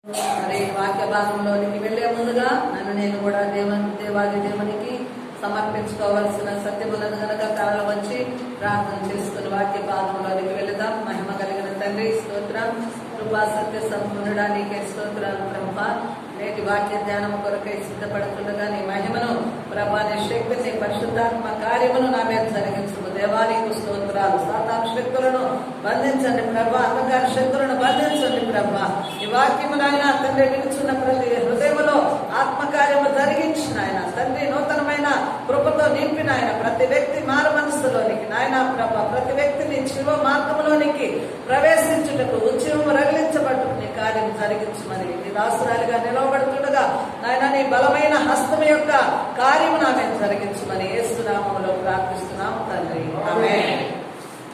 మరి వాక్య భాగంలోనికి వెళ్లే ముందుగా నన్ను నేను కూడా దేవాది దేవునికి సమర్పించుకోవాల్సిన సత్యములను గనక తరలి వచ్చి ప్రార్థన చేసుకుని వాక్య భాగంలోనికి వెళదాం. మహిమ కలిగిన తండ్రి స్తోత్రం, కృపా సత్య సంపూర్ణుడా నీకే స్తోత్రాలు ప్రభా. నేటి వాక్య ధ్యానం కొరకై సిద్ధపడుతుండగా నీ మహిమను ప్రభా, నీ శక్తిని పరిశుద్ధాత్మ కార్యమును నా మీద జరిగించు దేవానికి స్తోత్రాలు. సాతాను శక్తులను బంధించండి ప్రభా, అంధకార శక్తులను బంధించండి ప్రభా. ఈ వాక్యము నాయన తండ్రి వినుచున్న ప్రతి హృదయములో ఆత్మకార్యము జరిగించిన ఆయన తండ్రి నూతనమైన కృపతో నింపిన ఆయన ప్రతి వ్యక్తి మారు మనస్సులోనికి నాయన ప్రభా, ప్రతి వ్యక్తిని జీవ మార్గంలోనికి ప్రవేశించుటకు ఉద్యమము రగిలించబట్టు నీ కార్యం జరిగించమని నీ దాసురాలిగా నిలవబడుతుండగా నాయన నీ బలమైన హస్తము యొక్క కార్యము నా మీద జరిగించమని యేసు నామములో ప్రార్థిస్తున్నాము తండ్రి, ఆమేన్.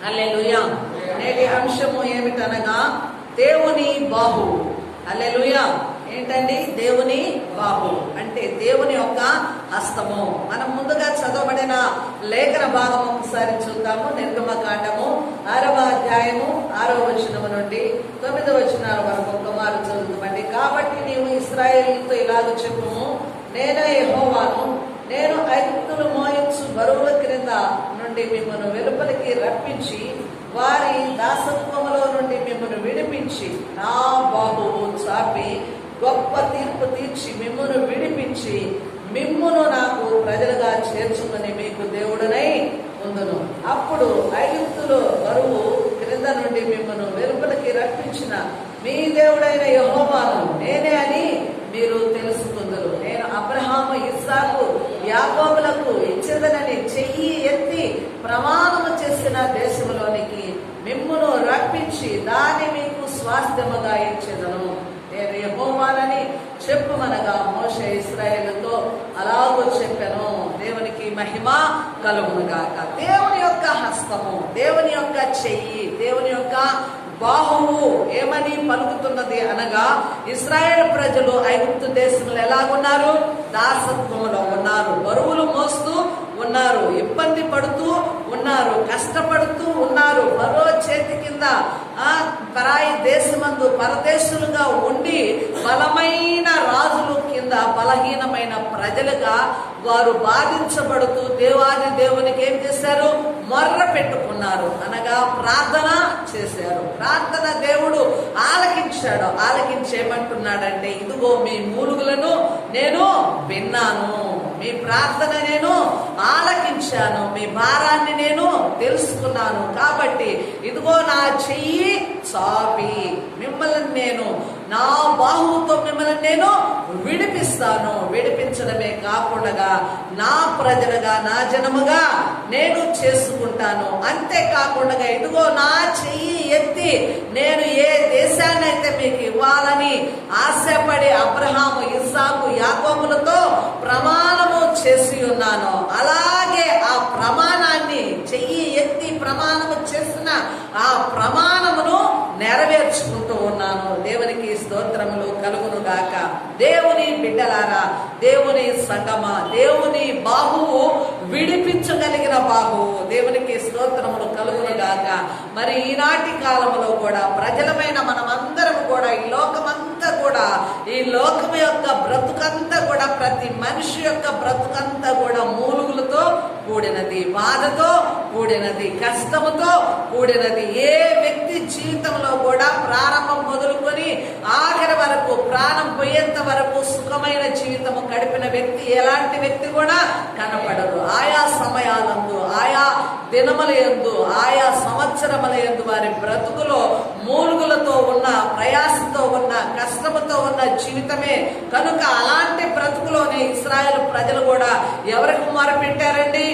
హల్లెలూయా. నేటి అంశము ఏమిటనగా దేవుని బాహు. హల్లెలూయా. ఏంటండి దేవుని బాహు అంటే దేవుని యొక్క హస్తము. మనం ముందుగా చదవబడిన లేఖన భాగం ఒకసారి చూద్దాము. నిర్గమకాండము 6వ అధ్యాయము 6వ వచనము నుండి 9వ వచనాల వరకు ఒక్కమారు చదువుతామండి. కాబట్టి నీవు ఇశ్రాయేలుతో ఇలాగ చెప్పుము, నేనే యెహోవాను, నేను ఐగుప్తులు మోయించు బరువుల క్రింద నుండి మిమ్మల్ని వెలుపలికి రప్పించి వారి దాసత్వములో నుండి మిమ్మల్ని విడిపించి నా బాహువు చాపి గొప్ప తీర్పు తీర్చి మిమ్మును విడిపించి మిమ్మును నాకు ప్రజలుగా చేర్చుకుని మీకు దేవుడనై ఉందును. అప్పుడు ఐగుప్తులు బరువు క్రింద నుండి మిమ్మల్ని వెలుపలికి రప్పించిన మీ దేవుడైన యెహోవాను నేనే అని మీరు తెలుసుకుందరు. నేను అబ్రహాము, ఇస్సాకు, యాకోబులకు ఇచ్చేదనని చెయ్యి ఎత్తి ప్రమాణము చేసిన దేశంలోనికి మిమ్మును రప్పించి దాన్ని మీకు స్వాస్థ్యముగా ఇచ్చేదను. నేను యెహోవానని చెప్పుమనగా మోషే ఇశ్రాయేలుతో అలాగో చెప్పాను. దేవునికి మహిమ కలుగునుగాక. దేవుని యొక్క హస్తము, దేవుని యొక్క చెయ్యి, దేవుని యొక్క బాహువు ఏమని పలుకుతున్నది అనగా, ఇశ్రాయేల్ ప్రజలు ఐగుప్తు దేశంలో ఎలాగున్నారు? దాసత్వంలో ఉన్నారు, బరువులు మోస్తూ ఉన్నారు, ఇబ్బంది పడుతూ ఉన్నారు, కష్టపడుతూ ఉన్నారు. మరో చేతి కింద పరాయి దేశమందు పరదేశులుగా ఉండి బలమైన రాజులు కింద బలహీనమైన ప్రజలుగా వారు బాధించబడుతూ దేవాది దేవునికి ఏం చేశారు? మొర్ర పెట్టుకున్నారు, అనగా ప్రార్థన చేశారు. ప్రార్థన దేవుడు ఆలకించాడు. ఆలకించేమంటున్నాడంటే, ఇదిగో మీ మూలుగులను నేను విన్నాను, మీ ప్రార్థన నేను ఆలకించాను, మీ భారాన్ని నేను తెలుసుకున్నాను. కాబట్టి ఇదిగో నా చెయ్యి చాపి మిమ్మల్ని నేను నా బాహువుతో మిమ్మల్ని నేను విడిపిస్తాను. విడిపించడమే కాకుండా నా ప్రజలుగా నా జనముగా నేను చేసుకుంటాను. అంతేకాకుండా ఇదిగో నా చెయ్యి ఎత్తి నేను ఏ దేశాన్ని అయితే మీకు ఇవ్వాలని ఆశపడి అబ్రహాము, ఇస్సాకు, యాకోబులతో ప్రమాణము చేసి ఉన్నాను, అలాగే ఆ ప్రమాణాన్ని చెయ్యి ఎత్తి ప్రమాణము చేసిన ఆ ప్రమాణమును నెరవేర్చుకుంటూ ఉన్నాను. దేవునికి స్తోత్రములు కలుగును గాక. దేవుని బిడ్డలారా, దేవుని సంగమా, దేవుని బాహువు విడిపించగలిగిన బాహువు. దేవునికి స్తోత్రములు కలుగును గాక. మరి ఈనాటి కాలంలో కూడా ప్రజలమైన మనమందరం కూడా ఈ లోకమంతా కూడా, ఈ లోకం యొక్క బ్రతుకంతా కూడా, ప్రతి మనిషి యొక్క బ్రతుకంతా కూడా మూలుగులతో కూడినది, బాధతో కూడినది, కష్టముతో కూడినది. ఏ వ్యక్తి జీవితంలో కూడా ప్రారంభం మొదలుకొని ఆఖరి వరకు, ప్రాణం పోయేంత వరకు సుఖమైన జీవితము గడిపిన వ్యక్తి ఎలాంటి వ్యక్తి కూడా కనపడదు. ఆయా సమయాలందు, ఆయా దినముల యందు, ఆయా సంవత్సరముల యందు వారి బ్రతుకులో మూలుగులతో ఉన్న, ప్రయాసతో ఉన్న, కష్టముతో ఉన్న జీవితమే. కనుక అలాంటి బ్రతుకులోనే ఇశ్రాయేలు ప్రజలు కూడా ఎవరికి మొరపెట్టారండి?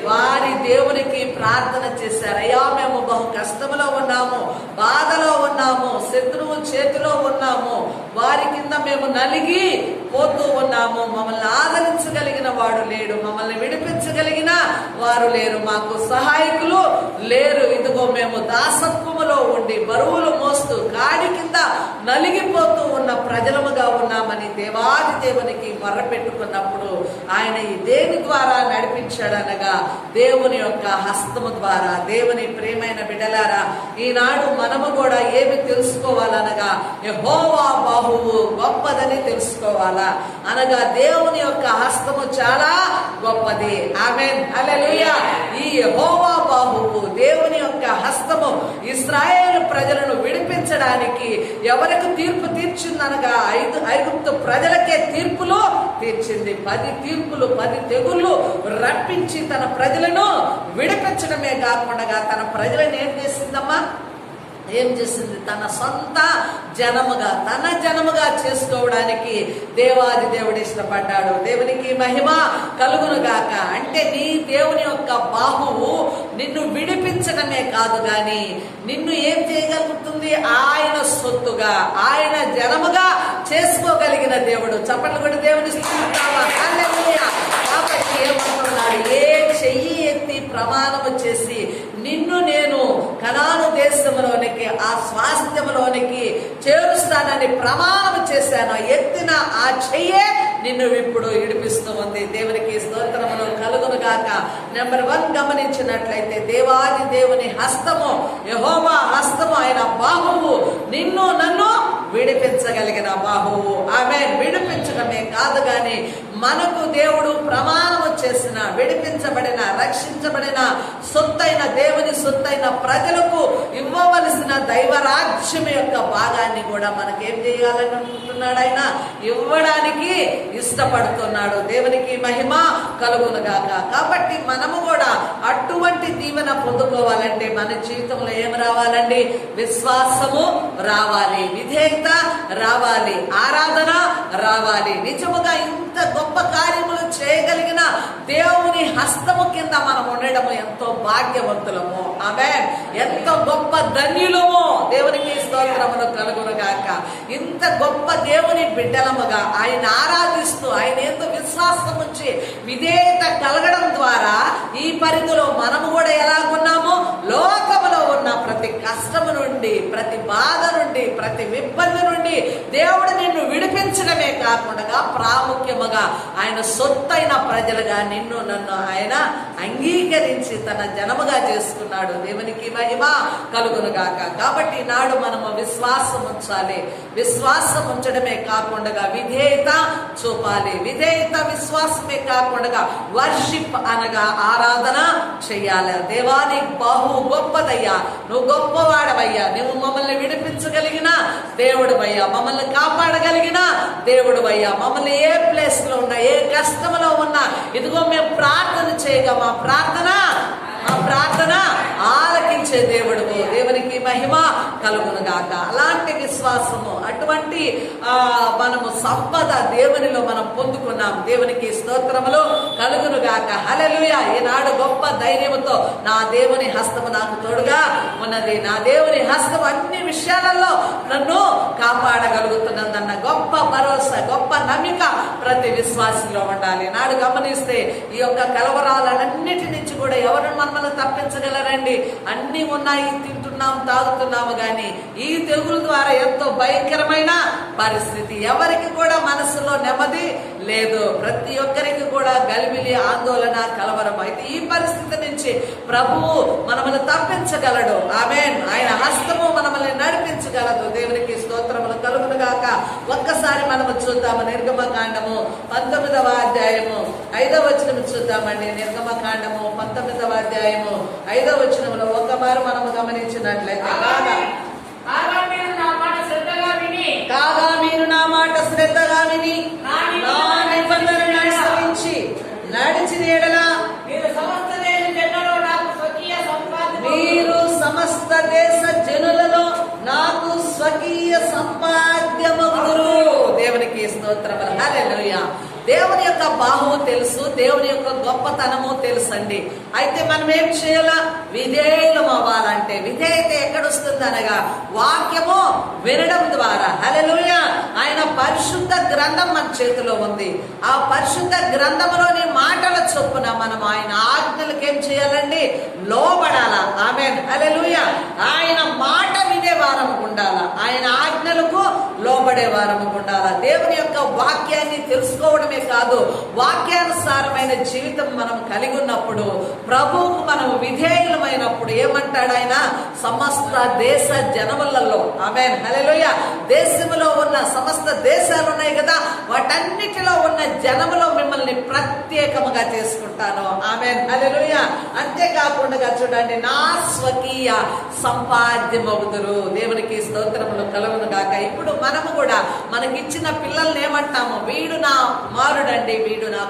వారి దేవునికి ప్రార్థన చేశారు. అయ్యా, మేము బహు కష్టములో ఉన్నాము, బాధలో ఉన్నాము, శత్రువు చేతిలో ఉన్నాము, వారి కింద మేము నలిగి పోతూ ఉన్నాము, మమ్మల్ని ఆదరించగలిగిన వాడు లేడు, మమ్మల్ని విడిపించగలిగిన వారు లేరు, మాకు సహాయకులు లేరు. ఇదిగో మేము దాసత్వములో ఉండి బరువులు మోస్తూ కాడి కింద నలిగిపోతూ ఉన్న ప్రజలముగా ఉన్నామని దేవాది దేవునికి మొర్ర పెట్టుకున్నప్పుడు ఆయన దేని ద్వారా నడిపించాడనగా దేవుని యొక్క హస్తము ద్వారా. దేవుని ప్రియమైన బిడ్డలారా, ఈనాడు మనము కూడా ఏమి తెలుసుకోవాలనగా యెహోవా బాహువు గొప్పదని తెలుసుకోవాలా. అనగా దేవుని యొక్క హస్తము చాలా గొప్పది. ఆమేన్, హల్లెలూయా. ఈ యెహోవా బాహువు దేవుని యొక్క హస్తము ఇశ్రాయేలు ప్రజలను విడిపించడానికి ఎవరికి తీర్పు తీర్చిందనగా ఐగుప్తు ప్రజలకే తీర్పులు తీర్చింది. 10 తీర్పులు, 10 తెగుళ్ళు రప్పించి తన ప్రజలను విడిపించడమే కాకుండా తన ప్రజలను ఏం చేసిందమ్మా? ఏం చేసింది? తన సొంత జనముగా, తన జనముగా చేసుకోవడానికి దేవాది దేవుడు ఇష్టపడ్డాడు. దేవునికి మహిమ కలుగును గాక. అంటే నీ దేవుని యొక్క బాహువు నిన్ను విడిపించడమే కాదు గాని నిన్ను ఏం చేయగలుగుతుంది? ఆయన సొత్తుగా, ఆయన జనముగా చేసుకోగలిగిన దేవుడు. చప్పట్లు కూడా దేవుని స్తుతిస్తావా? హల్లెలూయా. కాబట్టి ఏమంటున్నాడు? ఏ చెయ్యి ఎత్తి ప్రమాణము చేసి నిన్ను నేను కనాను దేశంలోనికి, ఆ స్వాస్థ్యంలోనికి చేరుస్తానని ప్రమాణం చేశాను. ఎత్తిన ఆ చెయ్యే నిన్ను ఇప్పుడు ఇడిపిస్తూ ఉంది. దేవునికి స్తోత్రములు కలుగును గాక. నెంబర్ 1 గమనించినట్లయితే దేవాది దేవుని హస్తము, యెహోవా హస్తము, ఆయన బాహువు నిన్ను నన్ను విడిపించగలిగిన బాహువు. ఆమె విడిపించడమే కాదు గాని మనకు దేవుడు ప్రమాణము చేసిన, విడిపించబడిన, రక్షించబడిన సొత్తైన దేవుని సొత్తైన ప్రజలకు ఇవ్వవలసిన దైవరాజ్యం యొక్క భాగాన్ని కూడా మనకేం చేయాలని అనుకుంటున్నాడు? ఆయన ఇవ్వడానికి ఇష్టపడుతున్నాడు. దేవునికి మహిమ కలుగును గాక. కాబట్టి మనము కూడా అటువంటి దీవెన పొందుకోవాలంటే మన జీవితంలో ఏం రావాలండి? విశ్వాసము రావాలి, విధేయత రావాలి, ఆరాధన రావాలి. నిజముగా ఇంత గొప్ప కార్యములు చేయగలిగిన దేవుని హస్తము కింద మనం ఉండడం ఎంతో భాగ్యవంతులము. ఆమేన్. ఎంతో గొప్ప ధన్యులము. దేవునికి స్తోత్రములు కలుగును గాక. ఇంత గొప్ప దేవుని బిడ్డలముగా ఆయన ఆరాధిస్తూ ఆయన ఎంతో విశ్వాసం ఉంచి విధేయత కలగడం ద్వారా ఈ పరిధిలో మనము కూడా ఎలాగున్నాము? లోకములో ఉన్న ప్రతి కష్టము నుండి, ప్రతి బాధ నుండి, ప్రతి ఇబ్బంది నుండి దేవుడు నిన్ను విడిపించడమే కాకుండా ప్రాముఖ్యముగా ఆయన సొత్తైన ప్రజలుగా నిన్ను నన్ను ఆయన అంగీకరించి తన జనముగా చేసుకున్నాడు. దేవునికి మహిమ కలుగును గాక. కాబట్టి నాడు మనము విశ్వాసం ఉంచాలి. విశ్వాసం ఉంచడమే కాకుండా విధేయత చూపాలి. విధేయత విశ్వాసమే కాకుండా వర్షిప్ అనగా ఆరాధన చెయ్యాలి. దేవాని బాహు గొప్పదయ్యా, నువ్వు గొప్పవాడవయ్యా, నువ్వు మమ్మల్ని విడిపించగలిగిన దేవుడువయ్యా, మమ్మల్ని కాపాడగలిగిన దేవుడువయ్యా, మమ్మల్ని ఏ ప్లేస్ లో ఉన్నా, ఏ కష్టంలో ఉన్నా ఇదిగో మేము ప్రార్థన చేయగా మా ప్రార్థన ఆలకించే దేవుడు. దేవునికి మహిమ కలుగును గాక. అలాంటి విశ్వాసము, అటువంటి మనము సంపద దేవునిలో మనం పొందుకున్నాం. దేవునికి స్తోత్రములు కలుగును గాక. హల్లెలూయా. ఈనాడు గొప్ప ధైర్యముతో నా దేవుని హస్తము నాకు తోడుగా ఉన్నది, నా దేవుని హస్తము అన్ని విషయాలలో నన్ను కాపాడగలుగుతున్నదన్న గొప్ప భరోసా, గొప్ప నమ్మిక ప్రతి విశ్వాసిలో ఉండాలి. నాడు గమనిస్తే ఈ యొక్క కలవరాలన్నిటి నుంచి కూడా ఎవరు మనల్ని తప్పించగలరండి? అన్ని ఉన్నాయి, తింటున్నాం, తాగుతున్నాము, కానీ ఈ తెగుల ద్వారా ఎంతో భయంకరమైన పరిస్థితి. ఎవరికి కూడా మనసులో నెమ్మది లేదు. ప్రతి ఒక్కరికి కూడా గలిబిలి, ఆందోళన, కలవరం. అయితే ఈ పరిస్థితి నుంచి ప్రభువు మనల్ని తప్పించగలడు. ఆమేన్. ఆయన హస్తము మనల్ని నడిపించగలదు. దేవునికి స్తోత్రములు కలుగును గాక. ఒక్కసారి మనము చూద్దాము నిర్గమకాండము 19వ అధ్యాయము 5వ వచనం చూద్దామండి. నిర్గమకాండము 19వ అధ్యాయము 5వ వచనంలో ఒకమారు మనము గమనించినట్లయితే, కాగా మీరు నా మాట శ్రద్ధగా విని నా నిబంధనను అనుసరించి నడిచిన యెడల మీరు సమస్త దేశ జనులలో నాకు స్వకీయ సంపాద్యమగురు. దేవునికి స్తోత్రములు. హల్లెలూయా. దేవుని యొక్క బాహువు తెలుసు, దేవుని యొక్క గొప్పతనము తెలుసండి. అయితే మనం ఏం చేయాలా? విధేయులం అవ్వాలంటే విధేయత ఎక్కడొస్తుంది అనగా వాక్యము వినడం ద్వారా. హల్లెలూయా. ఆయన పరిశుద్ధ గ్రంథం మన చేతిలో ఉంది. ఆ పరిశుద్ధ గ్రంథంలోని మాటల చొప్పున మనం ఆయన ఆజ్ఞలకు ఏం చేయాలండి? లోబడాలా. ఆమేన్, హల్లెలూయా. ఆయన మాట వినే వారము ఉండాలా, ఆయన ఆజ్ఞలకు లోబడే వారము ఉండాలా. దేవుని యొక్క వాక్యాన్ని తెలుసుకోవడమే కాదు, వాక్యానుసారమైన జీవితం మనం కలిగి ఉన్నప్పుడు, ప్రభువుకు మనం విధేయులమైనప్పుడు ఏమంటాడు ఆయన? సమస్త దేశ జనములలో, ఆమేన్, హల్లెలూయా, దేశంలో ఉన్న సమస్త దేశాలు ఉన్నాయి కదా, వాటన్నిటిలో ఉన్న జనములో మిమ్మల్ని ప్రత్యేకముగా చేసుకుంటాను. ఆమేన్, హల్లెలూయా. అంతేకాకుండా చూడండి, నా స్వకీయ సంపాద్యమవుదురు. దేవునికి స్తోత్రములు కలుగును గాక. ఇప్పుడు మనము కూడా మనకిచ్చిన పిల్లల్ని ఏమంటాము? వీడు నా కుమారుడండి, వీడు నా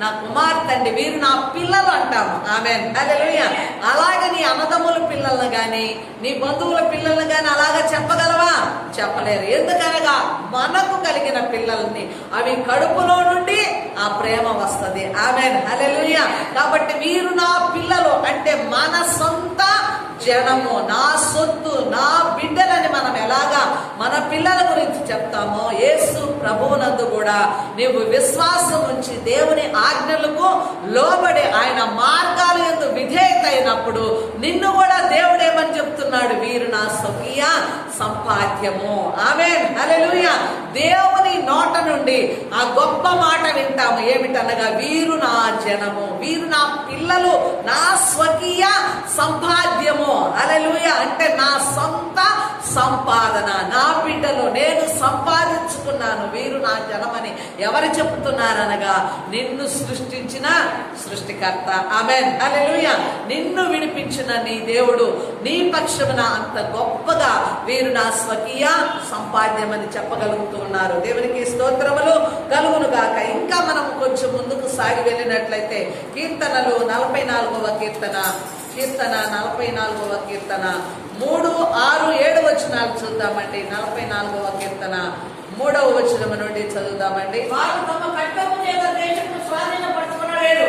నా కుమార్తె అండి, వీరు నా పిల్లలు అంటాము. ఆమేన్, హల్లెలూయా. అలాగే నీ అన్నదమ్ముల పిల్లలను గాని, నీ బంధువుల పిల్లలను గాని అలాగా చెప్పగలవా? చెప్పలేరు. ఎందుకనగా మనకు కలిగిన పిల్లల్ని అవి కడుపులో నుండి ఆ ప్రేమ వస్తుంది. ఆమేన్, హల్లెలూయా. కాబట్టి వీరు నా పిల్లలు అంటే మన సొంత జనము, నా సొత్తు, నా బిడ్డలని మనం ఎలాగా మన పిల్లల గురించి చెప్తామో, యేసు ప్రభువునందు కూడా నీవు విశ్వాసం ఉంచి దేవుని ఆజ్ఞలకు లోబడి ఆయన మార్గాల యందు విధేయత అయినప్పుడు నిన్ను కూడా దేవుడు ఏమని చెప్తున్నాడు? వీరు నా స్వకీయ సంపాద్యము. ఆమేన్, హల్లెలూయా. దేవుని నోట నుండి ఆ గొప్ప మాట వింటాము. ఏమిటనగా వీరు నా జనము, వీరు నా పిల్లలు, నా స్వకీయ సంపాద్యము. హల్లెలూయా. అంటే నా సొంత సంపాదన, నా బిడ్డలు నేను సంపాదించుకున్నాను, వీరు నా జనమని ఎవరు చెప్తున్నారనగా నిన్ను సృష్టించిన సృష్టికర్త. ఆమేన్, హల్లెలూయా. నిన్ను విడిపించిన నీ దేవుడు నీ పక్షమున అంత గొప్పగా వీరు నా స్వకీయ సంపాద్యమని చెప్పగలుగుతూ ఉన్నారు. దేవునికి స్తోత్రములు కలుగును గాక. ఇంకా మనం కొంచెం ముందుకు సాగి వెళ్ళినట్లయితే కీర్తనలు 44వ కీర్తన 44వ కీర్తన 3, 6, 7 వచనాలు చూద్దామండి. 44వ కీర్తన 3వ వచనం నుండి చదువుదామండి. వారు తమ ఖడ్గము చేత దేశమును స్వాధీనపరచుకొనలేరు,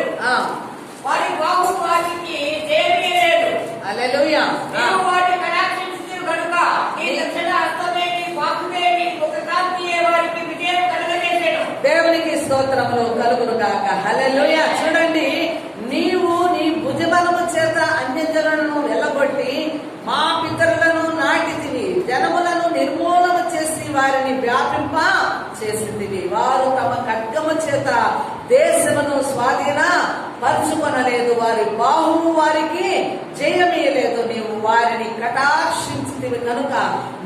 వారి బాహు వారికి దేవి లేదు. హల్లెలూయా. నీవు వారిని కటాక్షించుదువు గనుక నీ దక్షిణ హస్తమే, నీ బాహువే, నీ ముఖకాంతియే వారికి విజయం కలుగజేసెను. దేవునికి స్తోత్రములు కలుగును గాక. హల్లెలూయా. చూడండి, నీవు నీ భుజబలము చేత అన్యజనులను వెళ్ళగొట్టి మా పితరులను నాటితివి, జనములను నిర్మూలన చేసి వారిని వ్యాపింప చేసిందివి. వారు తమ ఖడ్గము చేత దేశమును స్వాధీన పరుచుకొనలేదు, వారి బాహువు వారికి జయమీయలేదు. నీవు వారిని కటాక్షించితివి కనుక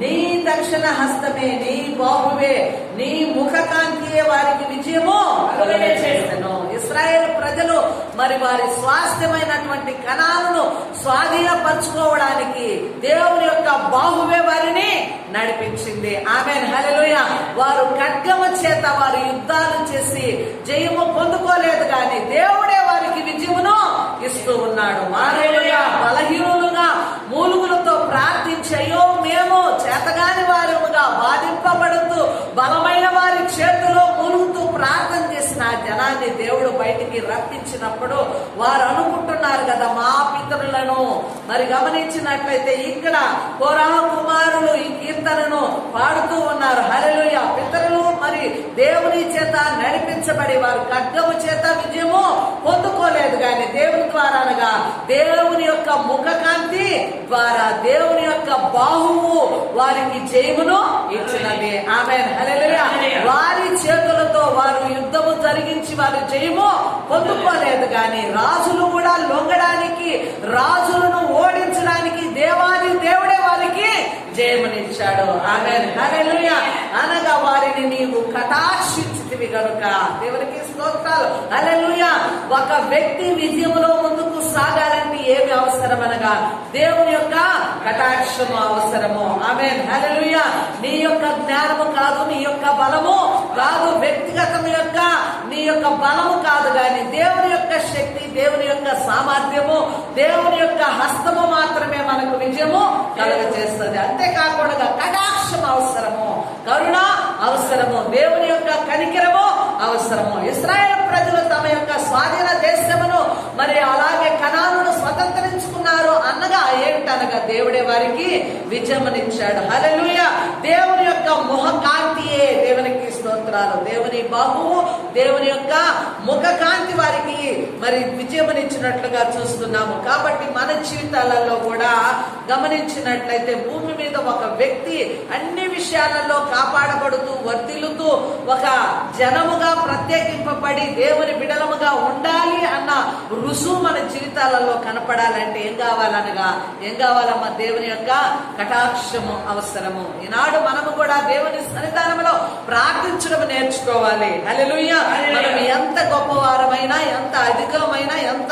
నీ దక్షిణ హస్తమే, నీ బాహువే, నీ ముఖ కాంతియే వారికి విజయము కలుగజేసెను. ఇశ్రాయేలు ప్రజలు మరి వారి స్వాస్థ్యమైనటువంటి కణాలను స్వాధీనపరచుకోవడానికి దేవుని యొక్క బాహువే వారిని నడిపించింది. ఆమేన్, హల్లెలూయా. వారు ఖడ్గము చేత వారు యుద్ధాలు చేసి జయము పొందుకోలేదు, కానీ దేవుడే వారికి విజయమును ఇస్తూ ఉన్నాడు. మానవులుగా బలహీనులుగా మూలుగులతో ప్రార్థించి అయ్యో మేము చేతగాని వారుగా బాధింపబడుతూ బలమైన వారి చేతిలో మూలుగుతూ ప్రార్థన చేసిన ఆ జనాన్ని దేవుడు బయటికి రప్పించినప్పుడు వారు అనుకుంటున్నారు కదా, మా పితరులను మరి గమనించినట్లయితే ఇక్కడ కోరహ కుమారులు ఈ కీర్తనను పాడుతూ ఉన్నారు. హల్లెలూయా. పితరులు మరి దేవుని చేత నడిపించబడి వారు ఖడ్గము చేత విజయము పొందుకోలేదు, కానీ దేవుని ద్వారా అనగా దేవుని యొక్క ముఖకాంతి ద్వారా దేవుని యొక్క బాహువు వారికి జయమును ఇచ్చినది. ఆమేన్, హల్లెలూయా. వారి చేతులతో వారు యుద్ధము జరిగించి వారు జయము పొందుకోలేదు, కానీ రాజులు కూడా లొంగడానికి, రాజులను ఓడించడానికి దేవాది దేవుడే వారికి జయమునిచ్చాడు. ఆమేన్, హల్లెలూయా. అనగా వారిని నీవు కటాక్షించితివి గనుక దేవునికి స్తోత్రాలు. హల్లెలూయా. ఒక వ్యక్తి విజయములో ముందుకు సాగాలంటే ఏమి అవసరం అనగా దేవుని యొక్క కటాక్షము అవసరము. ఆమేన్, హల్లెలూయా. నీ యొక్క జ్ఞానము కాదు, నీ యొక్క బలము కాదు, వ్యక్తిగతం యొక్క నీ యొక్క బలము కాదు, కానీ దేవుని యొక్క శక్తి, దేవుని యొక్క సామర్థ్యము, దేవుని యొక్క హస్తము మాత్రమే మనకు విజయము కలుగజేస్తుంది. అంతేకాకుండా కటాక్షం అవసరము, కరుణ అవసరము, దేవుని యొక్క కనికరము అవసరము. ఇశ్రాయేలు ప్రజలు తమ యొక్క స్వాధీన దేశమును మరి అలాగే కనానును స్వతంత్రించుకున్నారు అన్నగా ఏమిటనగా దేవుడే వారికి విజయమునిచ్చాడు. హల్లెలూయా. దేవుని యొక్క ముఖ కాంతియే దేవునికి స్తోత్రం. స్తోత్రాలు. దేవుని బాహువు, దేవుని యొక్క ముఖ కాంతి వారికి మరి విజయమనిచ్చినట్లుగా చూస్తున్నాము. కాబట్టి మన జీవితాలలో కూడా గమనించినట్లయితే భూమి మీద ఒక వ్యక్తి అన్ని విషయాలలో కాపాడబడుతూ వర్ధిల్లుతూ ఒక జనముగా ప్రత్యేకింపబడి దేవుని బిడలముగా ఉండాలి అన్న రుసుము మన జీవితాలలో కనపడాలంటే ఏం కావాలమ్మా? దేవుని యొక్క కటాక్షము అవసరము. ఈనాడు మనము కూడా దేవుని సన్నిధానంలో ప్రార్థించడం నేర్చుకోవాలి. హల్లెలూయా. మనం ఎంత గొప్పవారమైనా, ఎంత అధికమైనా, ఎంత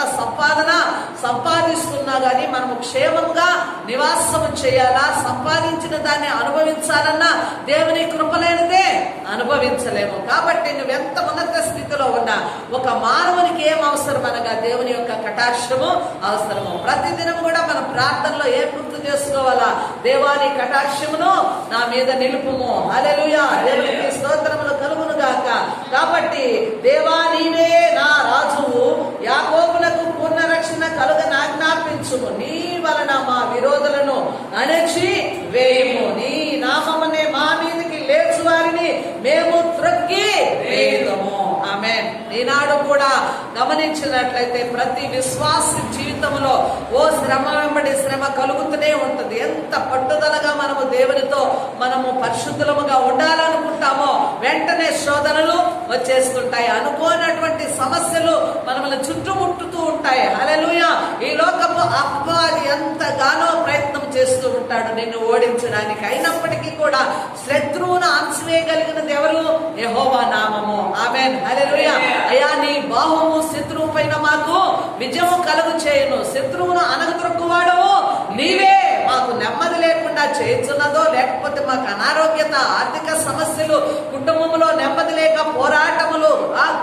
సంపాదిస్తున్నా గానీ మనము క్షేమంగా నివాసము చేయాలా, సంపాదించిన దాన్ని అనుభవించాలన్నా దేవుని కృపలేనిదే అనుభవించలేము. కాబట్టి నువ్వెంత ఉన్నత స్థితిలో ఉన్నా ఒక మానవునికి ఏం అవసరం అనగా దేవుని యొక్క కటాక్షము అవసరము. ప్రతిదినం కూడా మన ప్రార్థనలో ఏం గుర్తు చేసుకోవాలా? దేవాని కటాక్షమును నా మీద నిలుపుము. హల్లెలూయా. దేవునికి స్తోత్రములు కలుగును గాక. కాబట్టి దేవా నీవే నా రాజువు, యాకోబులకు పూర్ణ రక్షణ కలుగనాజ్ఞాపించుము. నీ వలన మా విరోధులను అణచి వేయుము. నీ నామమునే మా మీదకి లేచు వారిని మేము త్రొక్కి వేయుదము. ఆమేన్. ఈనాడు కూడా గమనించినట్లయితే ప్రతి విశ్వాసి జీవితంలో ఓ శ్రమ వెంబడి శ్రమ కలుగుతూనే ఉంటుంది. ఎంత పట్టుదలగా మనము దేవునితో మనము పరిశుద్ధులముగా ఉండాలనుకుంటామో వెంటనే శోధనలు వచ్చేస్తుంటాయి. అనుకోనటువంటి సమస్యలు మనల్ని చుట్టుముట్టుతూ ఉంటాయి. హల్లెలూయా. ఈ లోకపు అపవాది ఎంతగానో ప్రయత్నం చేస్తూ ఉంటాడు నిన్ను ఓడించడానికి. అయినప్పటికీ కూడా శత్రువును అణచివేయగలిగినది ఎవరు? యెహోవా నామము. ఆమేన్. హల్లెలూయా. అయ్యా నీ బాహువు శత్రువు పైన మాకు విజయము కలుగు చేయును. శత్రువును అనగదొక్కువాడవు నీవే. మాకు నెమ్మది లేకుండా చేయుచున్నదో, లేకపోతే మాకు అనారోగ్యత, ఆర్థిక సమస్యలు, కుటుంబంలో నెమ్మది లేక పోరాటములు,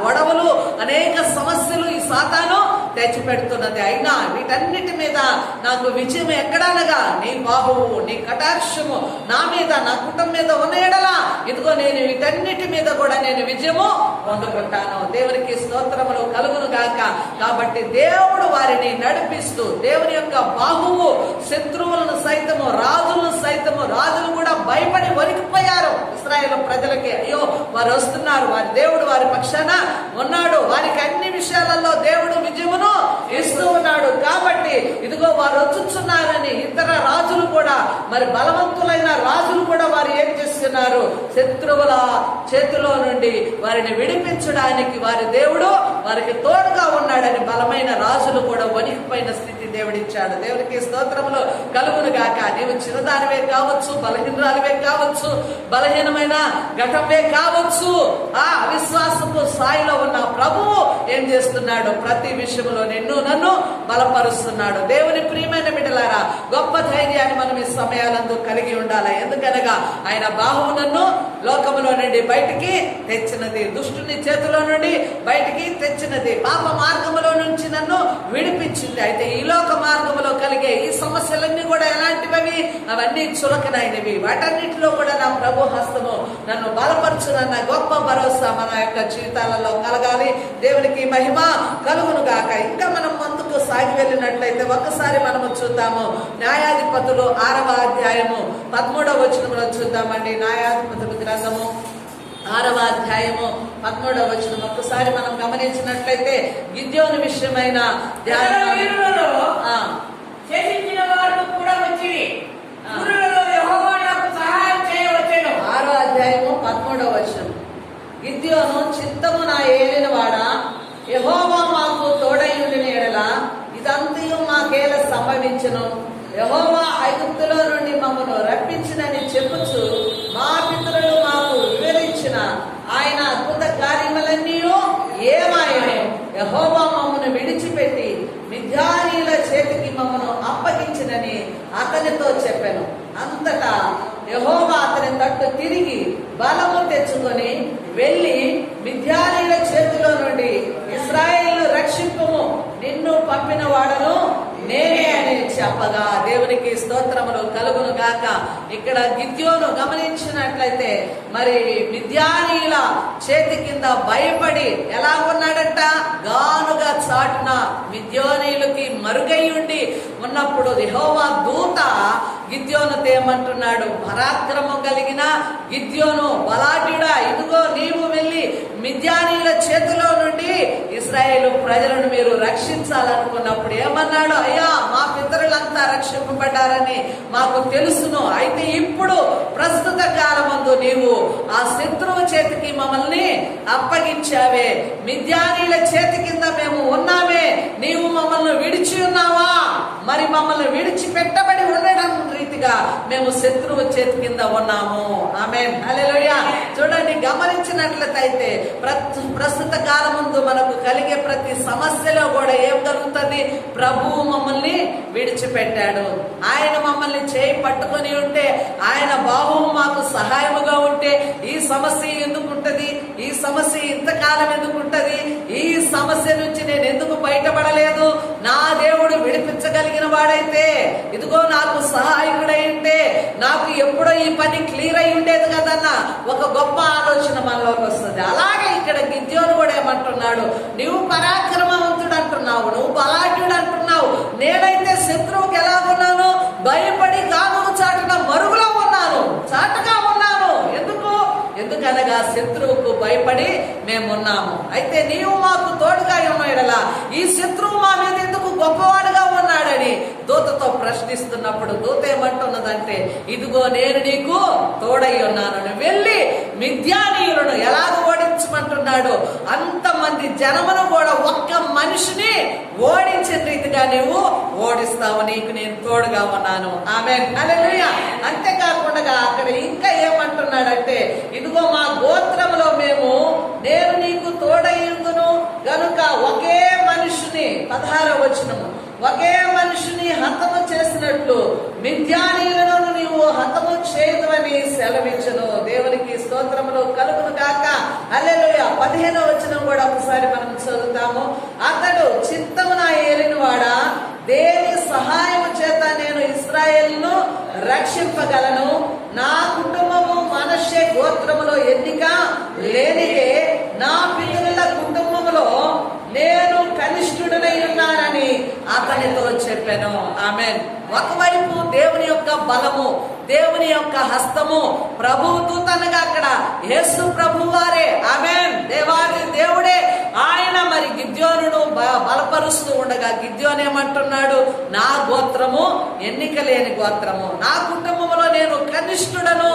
గొడవలు, అనేక సమస్యలు ఈ సాతాను తెచ్చిపెడుతున్నది. అయినా వీటన్నిటి మీద నాకు విజయం ఎక్కడనగా నీ బాహువు, నీ కటాక్షము నా మీద, నా కుటుంబం మీద ఉన్న ఎడలా ఇదిగో నేను వీటన్నిటి మీద కూడా నేను విజయము పొందుకుంటాను. దేవునికి స్తోత్రములు కలుగును గాక. కాబట్టి దేవుడు వారిని నడిపిస్తూ దేవుని యొక్క బాహువు శత్రువులను సైతము, రాజులను సైతము, రాజులు కూడా భయపడి వణికిపోయారు ఇశ్రాయేలు ప్రజలకి. అయ్యో వారు వస్తున్నారు, వారి దేవుడు వారి పక్షాన ఉన్నాడు, వారికి అన్ని విషయాలలో దేవుడు విజయమును ఇస్తూ ఉన్నాడు. కాబట్టి ఇదిగో వారు వచ్చుచున్నారని ఇతర రాజులు కూడా, మరి బలవంతులైన రాజులు కూడా వారు ఏం చేస్తున్నారు? శత్రువుల చేతిలో నుండి వారిని విడిపించడానికి వారి దేవుడు వారికి తోడుగా ఉన్నాడని బలమైన రాజులు కూడా వణికిపోయిన స్థితి దేవుడిచ్చాడు. దేవునికి స్తోత్రములు కలుగును గాక. నీవు చిన్నదానివే కావచ్చు, బలహీనరాలివే కావచ్చు, బలహీనమైన ఘటమే కావచ్చు, ఆ అవిశ్వాసపు స్థాయిలో ఉన్న ప్రభువు ఏం చేస్తున్నాడు? ప్రతి విషయంలో నన్ను బలపరుస్తున్నాడు. దేవుని ప్రియమైన బిడ్డలారా, గొప్ప ధైర్యాన్ని మనం ఈ సమయాలందు కలిగి ఉండాలి. ఎందుకనగా ఆయన బాహువు నన్ను లోకములో నుండి బయటికి తెచ్చినది, దుష్టుని చేతిలో నుండి బయటికి తెచ్చినది, పాప మార్గములో నుంచి నన్ను విడిపించింది. అయితే ఈ లోక మార్గములో కలిగే ఈ సమస్యలన్నీ కూడా ఎలాంటివి? అవన్నీ చులకనైనవి. వాటన్నిటిలో కూడా నా ప్రభు హస్తము నన్ను బలపరచునన్న గొప్ప భరోసా మన యొక్క జీవితాలలో కలగాలి. దేవునికి మహిమ కలుగును గాక. ఇంకా మనం ముందుకు సాగి వెళ్ళినట్లయితే ఒక్కసారి మనము చూద్దాము. న్యాయాధిపతులు 6వ అధ్యాయము 13వ వచనంలో చూద్దామండి. న్యాయాధిపతులు గ్రంథము 6వ అధ్యాయము 13వ వచనం ఒక్కసారి మనం గమనించినట్లయితే గిద్యోను విషయమైన చేసిన వారు కూడా వచ్చి యెహోవా నాకు సహాయం చేయవచ్చును. 6వ అధ్యాయము 13వ వచనం. గిద్యోను చిత్తము నా ఏలిన వాడా, యెహోవా మాకు తోడయుండిన ఎడల ఇదంతయు మాకేల సంభవించును. యెహోవా ఐగుప్తులో నుండి మమ్మను రప్పించినని చెప్పుచు మా పితరులు మాకు వివరించిన ఆయన అద్భుత కార్యములన్నీ ఏమాయను. యెహోవా మమ్మను విడిచిపెట్టి మిద్యానీయుల చేతికి మమ్మను అప్పగించినని అతనితో చెప్పాను. అంతటా యెహోవా అతని తట్టు తిరిగి బలము తెచ్చుకొని వెళ్ళి మిద్యానీయుల చేతిలో నుండి ఇశ్రాయేలును రక్షింపుము, నిన్ను పంపిన వాడను నేనే అని చెప్పగా దేవునికి స్తోత్రములు కలుగును గాక. ఇక్కడ గిద్యోను గమనించినట్లయితే మరి మిద్యానీయుల చేతి కింద భయపడి ఎలా ఉన్నాడంట? గానుగా చాటున మిద్యానీయులకి మరుగై ఉండి ఉన్నప్పుడు యెహోవా దూత గిద్యోనుతో ఏమంటున్నాడు? పరాక్రమం కలిగిన గిద్యోను, బలాఢ్యుడా, ఇదిగో నీవు ఇశ్రాయేలు ప్రజలను మీరు రక్షించాలనుకున్నప్పుడు ఏమన్నాడు? అయ్యా, మా పితరులంతా రక్షింపబడ్డారని మాకు తెలుసును. అయితే ఇప్పుడు ప్రస్తుత కాలమందు నీవు ఆ శత్రువు చేతికి మమ్మల్ని అప్పగించావే, మిద్యానీల చేతి కింద మేము ఉన్నామే, నీవు మమ్మల్ని విడిచి ఉన్నావా? మరి మమ్మల్ని విడిచిపెట్టబడి ఉండడం రీతిగా మేము శత్రువు చేతి కింద ఉన్నాము. ఆమేన్, హల్లెలూయా. చూడండి, గమనించినట్లయితే ప్రస్తుత కాలం ముందు మనకు కలిగే ప్రతి సమస్యలో కూడా ఏం జరుగుతుంది? ప్రభువు మమ్మల్ని విడిచిపెట్టాడు. ఆయన మమ్మల్ని చేయి పట్టుకొని ఉంటే, ఆయన బాహువు మాకు సహాయముగా ఉంటే ఈ సమస్య ఎందుకు ఉంటది? ఈ సమస్య ఇంతకాలం ఎందుకు ఉంటది? ఈ సమస్య నుంచి నేను ఎందుకు బయటపడలేదు? నా దేవుడు విడిపించగలిగిన వాడైతే, ఇదిగో నాకు సహాయకుడై ఉంటే నాకు ఎప్పుడో ఈ పని క్లియర్ అయి ఉండేది కదన్న ఒక గొప్ప ఆలోచన మనలోకి వస్తుంది. అలాగే ఇక్కడ గిద్యోను కూడా ఏమంటున్నాడు? నువ్వు పరాక్రమవంతుడు అంటున్నావు, నువ్వు బలాఢ్యుడు అంటున్నావు, నేనైతే శత్రువుకి ఎలా ఉన్నాను? భయపడి గానుగు చాటున మరుగులో ఉన్నాను, చాటుగా ఉన్నాను. ఎందుకనగా శత్రువుకు భయపడి మేమున్నాము. అయితే నీవు మాకు తోడుగా ఉన్నాడలా ఈ శత్రువు మా మీద ఎందుకు గొప్పవాడుగా ఉన్నాడని దూతతో ప్రశ్నిస్తున్నప్పుడు దూత ఏమంటున్నదంటే, ఇదిగో నేను నీకు తోడై ఉన్నాను, వెళ్ళి మిద్యానీయులను ఎలాగ ఓడించమంటున్నాడు? అంతమంది జనమును కూడా ఒక్క మనిషిని ఓడించిన రీతిగా నీవు ఓడిస్తావు, నీకు నేను తోడుగా ఉన్నాను. ఆమేన్, హల్లెలూయా. అంతేకాకుండా అక్కడ ఇంకా ఏమంటున్నాడంటే, ఇదిగో మా గోత్రములో నేను నీకు తోడయ్యుందును గనుక ఒకే మనుషుని, 16వ వచనము, ఒకే మనుషుని హతము చేసినట్లు మిద్యానీయులను నీవు హతము చేయదువని సెలవించును. దేవునికి స్తోత్రములు కలుగును గాక. హల్లెలూయా. 15వ వచనం కూడా ఒకసారి మనం చదువుతాము. అతడు చిత్తమున ఏలినవాడా, దేని సహాయము చేత నేను ఇశ్రాయేలును రక్షింపగలను? నా కుటుంబము మనష్షే గోత్రములో ఎన్నిక లేనిదే నా పితరుల కుటుంబములో నేను కనిష్ఠుడనై ఉన్నానని అతనితో చెప్పాను. ఆమేన్. ఒకవైపు దేవుని యొక్క బలము, దేవుని యొక్క హస్తము, ప్రభువు దూతనగా అక్కడ యేసు ప్రభు వారే. ఆమేన్. దేవాది దేవుడే ఆయన మరి గిద్యోనును బలపరుస్తూ ఉండగా గిద్యోను ఏమంటున్నాడు? నా గోత్రము ఎన్నిక లేని గోత్రము, నా కుటుంబంలో నేను కనిష్ఠుడను,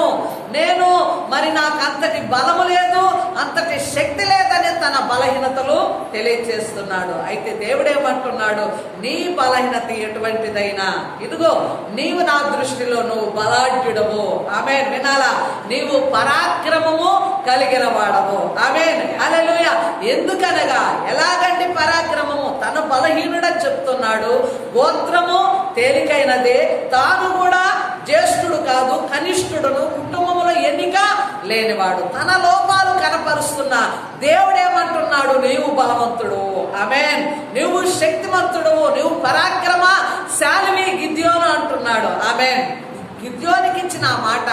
నేను మరి నాకు అంతటి బలము లేదు, అంతటి శక్తి లేదని తన బలహీనతలు తెలియచేస్తున్నాడు. అయితే దేవుడేమంటున్నాడు? నీ బలహీనత ఎటువంటిదైనా, ఇదిగో నీవు నా దృష్టిలో నువ్వు బలాఢ్యుడవు. ఆమేన్. వినాలా? నీవు పరాక్రమము కలిగిన వాడవు. ఆమేన్, హల్లెలూయా. ఎందుకనగా ఎలాగండి పరాక్రమము? తను బలహీనుడని చెప్తున్నాడు. గోత్రము తేలికైనదే, తాను కూడా జ్యేష్ఠుడు కాదు, కనిష్ఠుడును, కుటుంబంలో ఎన్నిక లేనివాడు. తన లోపాలు కనపరుస్తున్న దేవుడేమంటున్నాడు? నీవు బలవంతుడు. ఆమేన్. నువ్వు శక్తిమంతుడు, నువ్వు పరాక్రమశాలివి గిద్యోను అంటున్నాడు. ఆమేన్. గిద్యోనికి ఇచ్చిన మాట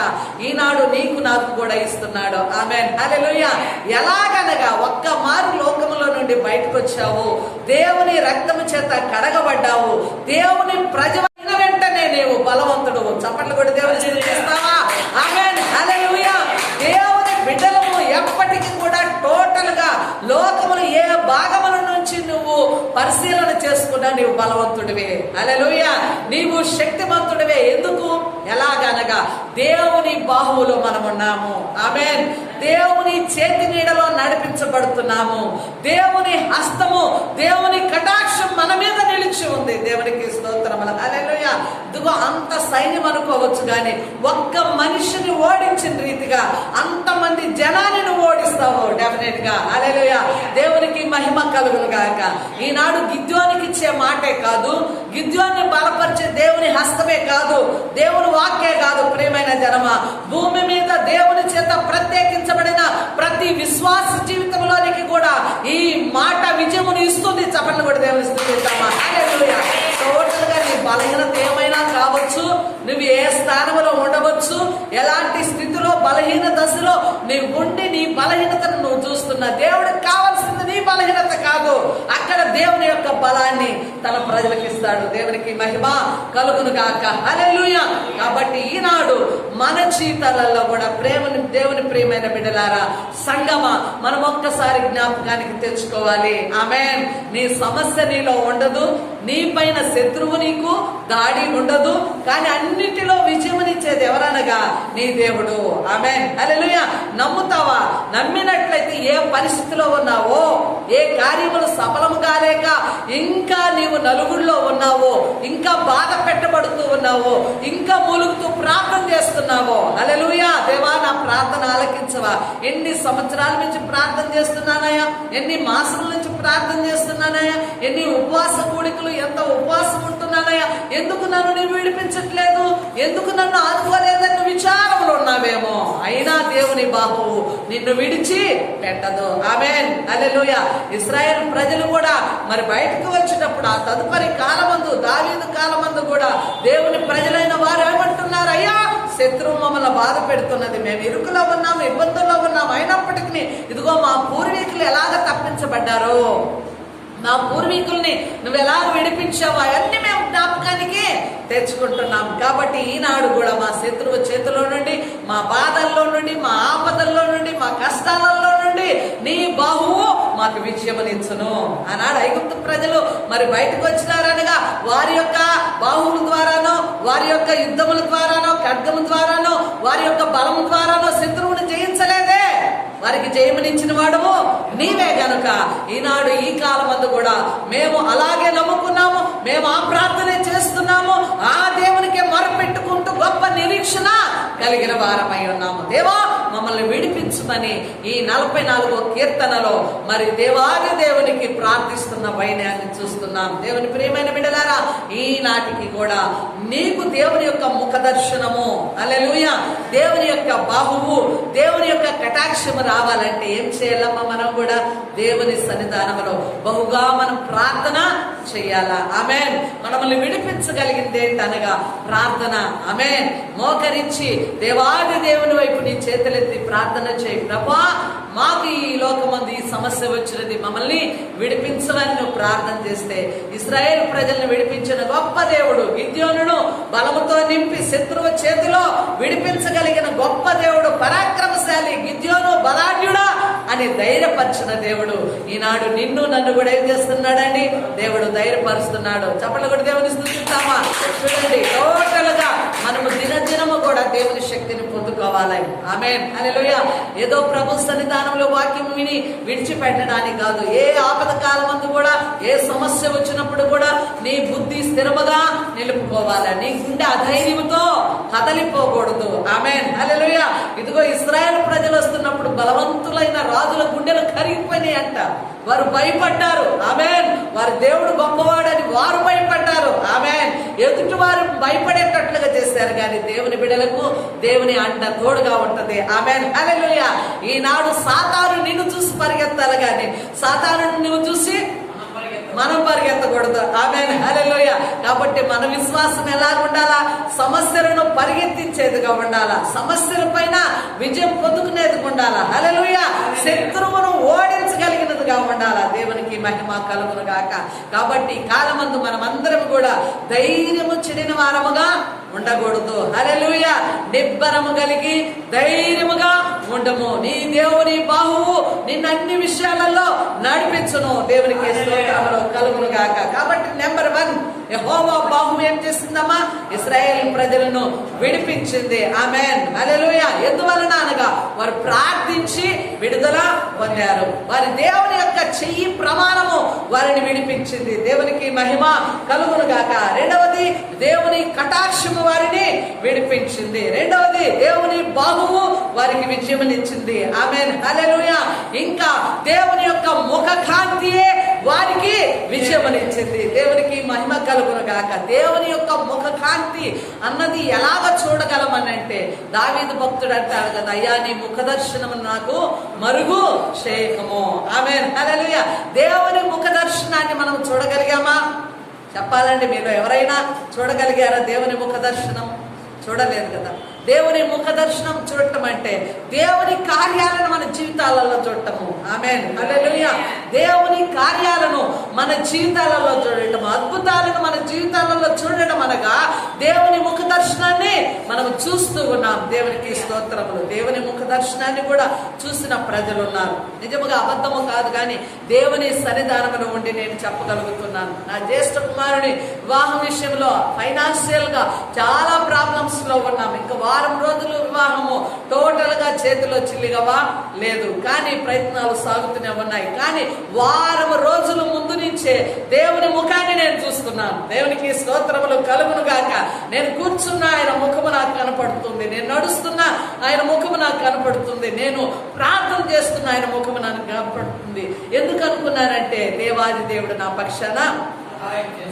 ఈనాడు నీకు నాకు కూడా ఇస్తున్నాడు. ఆమేన్, హల్లెలూయా. ఎలాగనగా ఒక్క మారు లోకములో నుండి బయటకు వచ్చావు, దేవుని రక్తము చేత కడగబడ్డావు, దేవుని ప్రజలైన వెంటనే నీవు బలవంతుడు. చప్పట్లు కూడా దేవుని స్తుతిస్తావా? ఆమేన్, హల్లెలూయా. దేవుని బిడ్డలము ఎప్పటికీ కూడా టోటల్ గా లోకములు ఏ భాగముల నుంచి నువ్వు పరిశీలన చేసుకున్నా నీవు బలవంతుడివే. హల్లెలూయా. నీవు శక్తిమంతుడివే. ఎందుకు? ఎలాగనగా దేవుని బాహువులో మనం ఉన్నాము. ఆమేన్. దేవుని చేతి నీడలో నడిపించబడుతున్నాము. దేవుని హస్తము, దేవుని కటాక్షం మన మీద నిలిచి ఉంది. దేవునికి స్తోత్రములు. హల్లెలూయా. ఇదిగో అంత సైన్యం అనుకోవచ్చు కానీ ఒక్క మనిషిని ఓడించిన రీతిగా అంతమంది జనాన్ని నువ్వు ఓడిస్తావు డెఫినెట్ గా. హల్లెలూయా. దేవునికి మహిమ కలుగును గాక. ఈనాడు గిద్యోనికి ఇచ్చే మాటే కాదు, గిద్యోన్ని బలపరిచే దేవుని హస్తమే కాదు, దేవుని వాక్యే కాదు. ప్రియమైన జనమ, భూమి మీద దేవుని చేత ప్రత్యేకించబడిన ప్రతి విశ్వాస జీవితంలోనికి కూడా ఈ మాట విజయమును ఇస్తుంది. చప్పట్లు కూడా దేవుని స్తుతిస్తామా? హల్లెలూయా. టోటల్ గా నీ బలహీనత ఏమైనా కావచ్చు, నువ్వు ఏ స్థానంలో ఉండవచ్చు, ఎలాంటి స్థితిలో బలహీన దశలో నీవు ఉండి నీ బలహీనతను నువ్వు చూస్తున్నా, దేవుడికి కావాల్సింది నీ బలహీనత కాదు, అక్కడ దేవుని యొక్క బలాన్ని తన ప్రజలకు ఇస్తాడు. దేవునికి మహిమ కలుగును గాక. హల్లెలూయా. కాబట్టి ఈనాడు మన జీవితాలలో కూడా దేవుని ప్రియమైన బిడ్డలారా, సంగమా, మనం ఒక్కసారి జ్ఞాపకానికి తెచ్చుకోవాలి. ఆమేన్. నీ సమస్య నీలో ఉండదు, నీ పైన శత్రువు నీకు దాడి ఉండదు, కానీ అన్నిటిలో విజయమునిచ్చేది ఎవరనగా నీ దేవుడు. ఆమేన్. హల్లెలూయా. నమ్ముతావా? నమ్మినట్లయితే ఏ పరిస్థితిలో ఉన్నావో, ఏ కార్యములు సఫలము కాలేక ఇంకా నీవు నలుగురిలో ఉన్నావో, ఇంకా బాధ పెట్టబడుతూ ఉన్నావో, ఇంకా మూలుగుతూ ప్రార్థన చేస్తున్నావో, హల్లెలూయా. దేవా, నా ప్రార్థన ఆలకించవా? ఎన్ని సంవత్సరాల నుంచి ప్రార్థన చేస్తున్నానయ్యా, ఎన్ని మాసముల నుంచి ప్రార్థన చేస్తున్నానయ్యా, ఎన్ని ఉపవాస కూడికలు, ఎంత ఉపవాసం ఉంటున్నానయ్యా, ఎందుకు నన్ను నీవు విడిపించట్లేదు, ఎందుకు నన్ను ఆదుకోలేదని విచారంలో ఉన్నావేమో. అయినా దేవుని బాహువు నిన్ను విడిచి పెట్టదు. ఆమేన్. హల్లెలూయా. ఇశ్రాయేలు ప్రజలు కూడా మరి బయటకు వచ్చేటప్పుడు ఆ తదుపరి కాలమందు, దావీదు కాలమందు కూడా దేవుని ప్రజలైన వారు ఏమంటున్నారు? అయ్యా, శత్రువు మమ్మల్ని బాధ పెడుతున్నది, మేము ఇరుకులో ఉన్నాము, ఇబ్బందుల్లో ఉన్నాము, అయినప్పటికీ ఇదిగో మా పూర్వీకులు ఎలాగ తప్పించబడ్డారో, నా పూర్వీకుల్ని నువ్వు ఎలా విడిపించావో అవన్నీ మేము జ్ఞాపకానికి తెచ్చుకుంటున్నాం. కాబట్టి ఈనాడు కూడా మా శత్రువు చేతిలో నుండి, మా బాధల్లో నుండి, మా ఆపదల్లో నుండి, మా కష్టాలలో నుండి నీ బాహువు మాకు విజయమునిచ్చును. ఆనాడు ఐగుప్తు ప్రజలు మరి బయటకు వచ్చినారనగా వారి యొక్క బాహువుల ద్వారానో, వారి యొక్క యుద్ధముల ద్వారానో, ఖడ్గము ద్వారానో, వారి యొక్క బలము ద్వారానో శత్రువుని జయించలేదే. వారికి జయమునిచ్చిన వాడము నీవే గనుక ఈనాడు ఈ కాలమందు కూడా మేము అలాగే నమ్ముకున్నాము, మేము ఆ ప్రార్థనే చేస్తున్నాము, ఆ దేవునికే మొరపెట్టుకుంటూ గొప్ప నిరీక్షణ కలిగిన వారమై ఉన్నాము. దేవా, మమ్మల్ని విడిపించమని ఈ 44వ కీర్తనలో మరి దేవాది దేవునికి ప్రార్థిస్తున్న వైన్యాన్ని చూస్తున్నాం. దేవుని ప్రియమైన బిడ్డలారా, ఈనాటికి కూడా నీకు దేవుని యొక్క ముఖ దర్శనము, హల్లెలూయా, దేవుని యొక్క బాహువు, దేవుని యొక్క కటాక్షము రావాలంటే ఏం చేయాలమ్మా? మనం కూడా దేవుని సన్నిధానంలో బహుగా మనం ప్రార్థన చెయ్యాలా. ఆమేన్. మనల్ని విడిపించగలిగింది ఏంటనగా ప్రార్థన. ఆమేన్. మోకరించి దేవాది దేవుని వైపు నీ చేతులెత్తి ప్రార్థన చేయి. ప్రభా, మాకు ఈ లోకమందు ఈ సమస్య వచ్చినది, మమ్మల్ని విడిపించమని నువ్వు ప్రార్థన చేస్తే ఇశ్రాయేలు ప్రజలను విడిపించిన గొప్ప దేవుడు, గిద్యోనును బలముతో నింపి శత్రువు చేతిలో విడిపించగలిగిన గొప్ప దేవుడు, పరాక్రమశాలి, గిద్యోను బలాఢ్యుడా అని ధైర్యపరిచిన దేవుడు ఈనాడు నిన్ను నన్ను కూడా ఏం చేస్తున్నాడండి? దేవుడు ధైర్యపరుస్తున్నాడు. చప్పట్లు కూడా దేవుని స్తుతిస్తామా? చూడండి, టోటల్ గా మనము దినదినము కూడా దేవుని శక్తిని పొందుకోవాలి. ఆమేన్. హల్లెలూయా. ఏదో ప్రభు సన్నిధానంలో వాక్యం విని విడిచిపెట్టడానికి కాదు. ఏ ఆపద కాలమందు కూడా, ఏ సమస్య వచ్చినప్పుడు కూడా నీ బుద్ధి స్థిరముగా నిలుపుకోవాలి. నీ గుండె అధైర్యంతో కదలిపోకూడదు. ఆమేన్. హల్లెలూయా. ఇదిగో ఇశ్రాయేలు ప్రజలు వస్తున్నప్పుడు బలవంతులైన రాజుల గుండెలు కరిగిపోయినాయి అంట. వారు భయపడ్డారు. ఆమేన్. వారి దేవుడు గొప్పవాడని వారు భయపడ్డారు. ఆమేన్. ఎదుటి వారు భయపడేటట్లుగా చేశారు, కానీ దేవుని బిడ్డలకు దేవుని అండ తోడుగా ఉంటది. ఆమేన్. హల్లెలూయా. ఈనాడు సాతాను నిన్ను చూసి పరిగెత్తాలి, కానీ సాతాను నువ్వు చూసి మనం పరిగెత్తకూడదు. ఆమేన్. హల్లెలూయా. కాబట్టి మన విశ్వాసం ఎలా ఉండాలా? సమస్యలను పరిగెత్తించేదిగా ఉండాలా, సమస్యల పైన విజయం పొందుకునేది ఉండాలా. హల్లెలూయా. శత్రువును ఓడించగలిగినదిగా ఉండాలా. దేవునికి మహిమ కలుగును గాక. కాబట్టి ఈ కాలమందు మనం అందరం కూడా ధైర్యము చెడిన వారముగా ఉండకూడదు. హల్లెలూయా. నిబ్బరము కలిగి ధైర్యముగా ఉండము. నీ దేవుని బాహువు నిన్ను అన్ని విషయాలలో నడిపించును. దేవునికి స్తోత్రములు కలుగును గాక. కాబట్టి నెంబర్ 1, యెహోవా బాహువు ఏం చేస్తుందమ్మా? ఇశ్రాయేలు ప్రజలను విడిపించింది. ఆమేన్. హల్లెలూయా. ఎందువలన అనగా వారు ప్రార్థించి విడుదల పొందారు. వారి దేవుని యొక్క చెయ్యి ప్రమాణము వారిని విడిపించింది. దేవునికి మహిమ కలుగును గాక. రెండవది, దేవుని కటాక్షము వారిని విడిపించింది. రెండవది, దేవుని బాహువు వారికి విజయమునిచ్చింది. ఆమేన్. హల్లెలూయా. ఇంకా దేవుని యొక్క ముఖ కాంతియే వారికి విజయమునిచ్చింది. దేవునికి మహిమ కలుగును గాక. దేవుని యొక్క ముఖ కాంతి అన్నది ఎలాగ చూడగలమనంటే దావీదు భక్తుడు అంటాడు కదా, అయ్యా నీ ముఖ దర్శనము నాకు మరుగు చేయకము. ఆమేన్. హల్లెలూయా. దేవుని ముఖ దర్శనాన్ని మనం చూడగలిగామా? చెప్పాలండి, మీలో ఎవరైనా చూడగలిగారా దేవుని ముఖ దర్శనం? చూడలేదు కదా. దేవుని ముఖ దర్శనం చూడటం అంటే దేవుని కార్యాలను మన జీవితాలలో చూడటము. ఆమేన్, హల్లెలూయా. దేవుని కార్యాలను మన జీవితాలలో చూడటం, అద్భుతాలను మన జీవితాలలో చూడడం అనగా దేవుని ముఖ దర్శనాన్ని మనం చూస్తూ ఉన్నాం. దేవునికి స్తోత్రములు. దేవుని ముఖ దర్శనాన్ని కూడా చూసిన ప్రజలు ఉన్నారు. నిజముగా అబద్ధము కాదు కానీ దేవుని సన్నిధానంలో ఉండి నేను చెప్పగలుగుతున్నాను. నా జ్యేష్ఠ కుమారుని వివాహం విషయంలో ఫైనాన్షియల్ గా చాలా ప్రాబ్లమ్స్ లో ఉన్నాం. ఇంకా వారం రోజులు వివాహము టోటల్ గా చేతిలో చిల్లిగవా లేదు, కానీ ప్రయత్నాలు సాగుతూనే ఉన్నాయి. కానీ వారం రోజుల ముందు నుంచే దేవుని ముఖాన్ని నేను చూస్తున్నాను. దేవునికి స్తోత్రములు కలుగును గాక. నేను కూర్చున్నా ఆయన ముఖము నాకు కనపడుతుంది, నేను నడుస్తున్నా ఆయన ముఖము నాకు కనపడుతుంది, నేను ప్రార్థన చేస్తున్నా ఆయన ముఖము నాకు కనపడుతుంది. ఎందుకు అనుకున్నానంటే దేవాది దేవుడు నా పక్షాన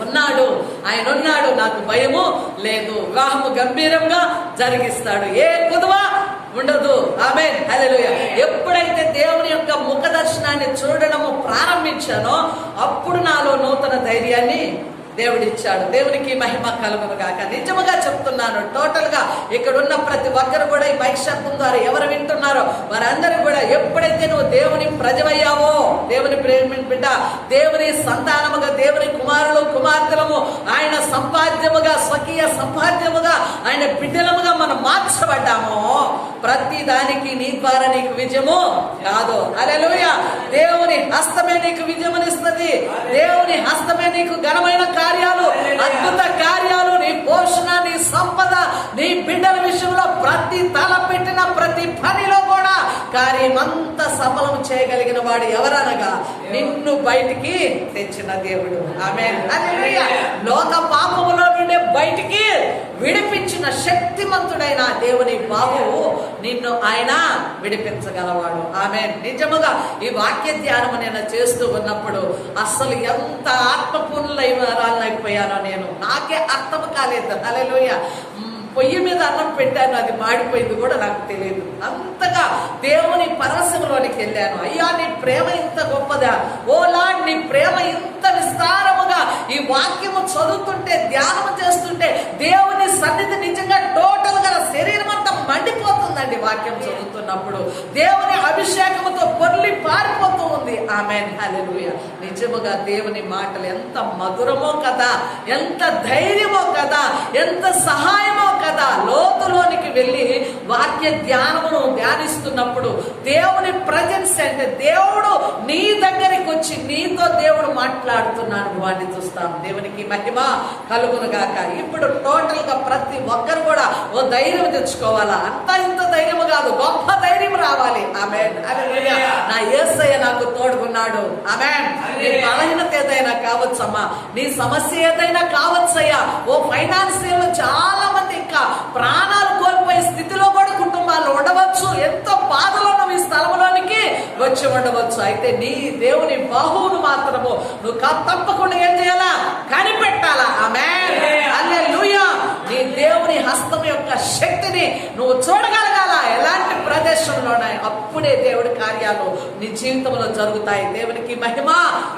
ఉన్నాడు, ఆయన ఉన్నాడు, నాకు భయము లేదు, వివాహము గంభీరంగా జరిగిస్తాడు, ఏ కుదువ ఉండదు. ఆమేన్, హల్లెలూయా. ఎప్పుడైతే దేవుని యొక్క ముఖ దర్శనాన్ని చూడడము ప్రారంభించానో అప్పుడు నాలో నూతన ధైర్యాన్ని దేవుడిచ్చాడు. దేవునికి మహిమ కలుగును గాక. నిజముగా చెప్తున్నాను, టోటల్ గా ఇక్కడ ఉన్న ప్రతి ఒక్కరు కూడా ఈ మైక్ శబ్దం ద్వారా ఎవరు వింటున్నారో వారందరూ కూడా ఎప్పుడైతే నువ్వు దేవుని ప్రజమయ్యావో, దేవుని ప్రేమ బిడ్డ, దేవుని సంతానముగా, దేవుని కుమారులు కుమార్తెలము, ఆయన సంపాద్యముగా, స్వకీయ సంపాద్యముగా, ఆయన బిడ్డలముగా మనం మార్చబడ్డామో ప్రతి దానికి నీ ద్వారా నీకు విజయము కాదు. హల్లెలూయా. దేవుని హస్తమే నీకు విజయమునిస్తుంది. దేవుని హస్తమే నీకు ఘనమైన కార్యాలు, అద్భుత కార్యాలు, నీ పోషణ, నీ సంపద, నీ బిడ్డల విషయంలో ప్రతి తలపెట్టిన ప్రతి పనిలో కూడా కార్యమంతా సఫలం చేయగలిగిన వాడు ఎవరనగా నిన్ను బయటికి తెచ్చిన దేవుడు. ఆమేన్, హల్లెలూయా. లోక పాపములో నుండి బయటికి విడిపించిన శక్తిమంతుడైన దేవుని బాబువు నిన్ను ఆయన విడిపించగలవాడు. ఆమేన్. నిజముగా ఈ వాక్య ధ్యానము నేను చేస్తూ ఉన్నప్పుడు అసలు ఎంత ఆత్మపూర్ణులైపోయానో నేను, నాకే అర్థం కాలేదు. హల్లెలూయా. పొయ్యి మీద అన్నం పెట్టాను, అది మాడిపోయింది కూడా నాకు తెలియదు. అంతగా దేవుని పరవశంలోనికి వెళ్ళాను. అయ్యా నీ ప్రేమ ఇంత గొప్పదా, ఓ లార్డ్ నీ ప్రేమ ఇంత విస్తారముగా. ఈ వాక్యము చదువుతుంటే, ధ్యానము చేస్తుంటే దేవుని సన్నిధి నిజంగా టోటల్ గా శరీరం అంతా మండిపోతుందండి. వాక్యం చదువుతున్నప్పుడు దేవుని అభిషేకముతో పొర్లి పారిపోతూ ఉంది. ఆమేన్, హల్లెలూయా. నిజముగా దేవుని మాటలు ఎంత మధురమో కదా, ఎంత ధైర్యమో కదా, ఎంత సహాయమో కదా. లోతులోనికి వెళ్ళి వాక్య ధ్యానమును ధ్యానిస్తున్నప్పుడు దేవుని ప్రజెన్స్ అంటే దేవుడు నీ దగ్గరికి వచ్చి నీతో దేవుడు మాట్లాడుతున్నాడు, వాడిని చూస్తాం. దేవునికి మహిమ కలుగును గాక. ఇప్పుడు టోటల్ గా ప్రతి ఒక్కరు కూడా ఓ ధైర్యం తెచ్చుకోవాలా. అంత ఇంత ధైర్యం కాదు, గొప్ప ధైర్యం రావాలి. ఆమేన్, హల్లెలూయా. నా యేసయ్య నాకు తోడుకున్నాడు. ఆమేన్. నీ బలహీనత ఏదైనా కావచ్చమ్మా, నీ సమస్య ఏదైనా కావచ్చయ్యా. ఓ ఫైనాన్షియల్ చాలా మంది ఇంకా ప్రాణాలు కోల్పోయే స్థితిలో కూడా కుటుంబాలు ఉండవచ్చు. ఎంతో బాధలో నువ్వు ఈ స్థలంలోనికి వచ్చి ఉండవచ్చు. అయితే నీ దేవుని బాహువును మాత్రము నువ్వు తప్పకుండా ఏం చేయాలా, కనిపెట్టాలా. ఆమేన్, హల్లెలూయా. నీ దేవుని హస్తం యొక్క శక్తిని నువ్వు చూడగలగాల ఎలాంటి ప్రదేశంలోనే, అప్పుడే దేవుడి కార్యాలు నీ జీవితంలో జరుగుతాయి. దేవునికి మహిమ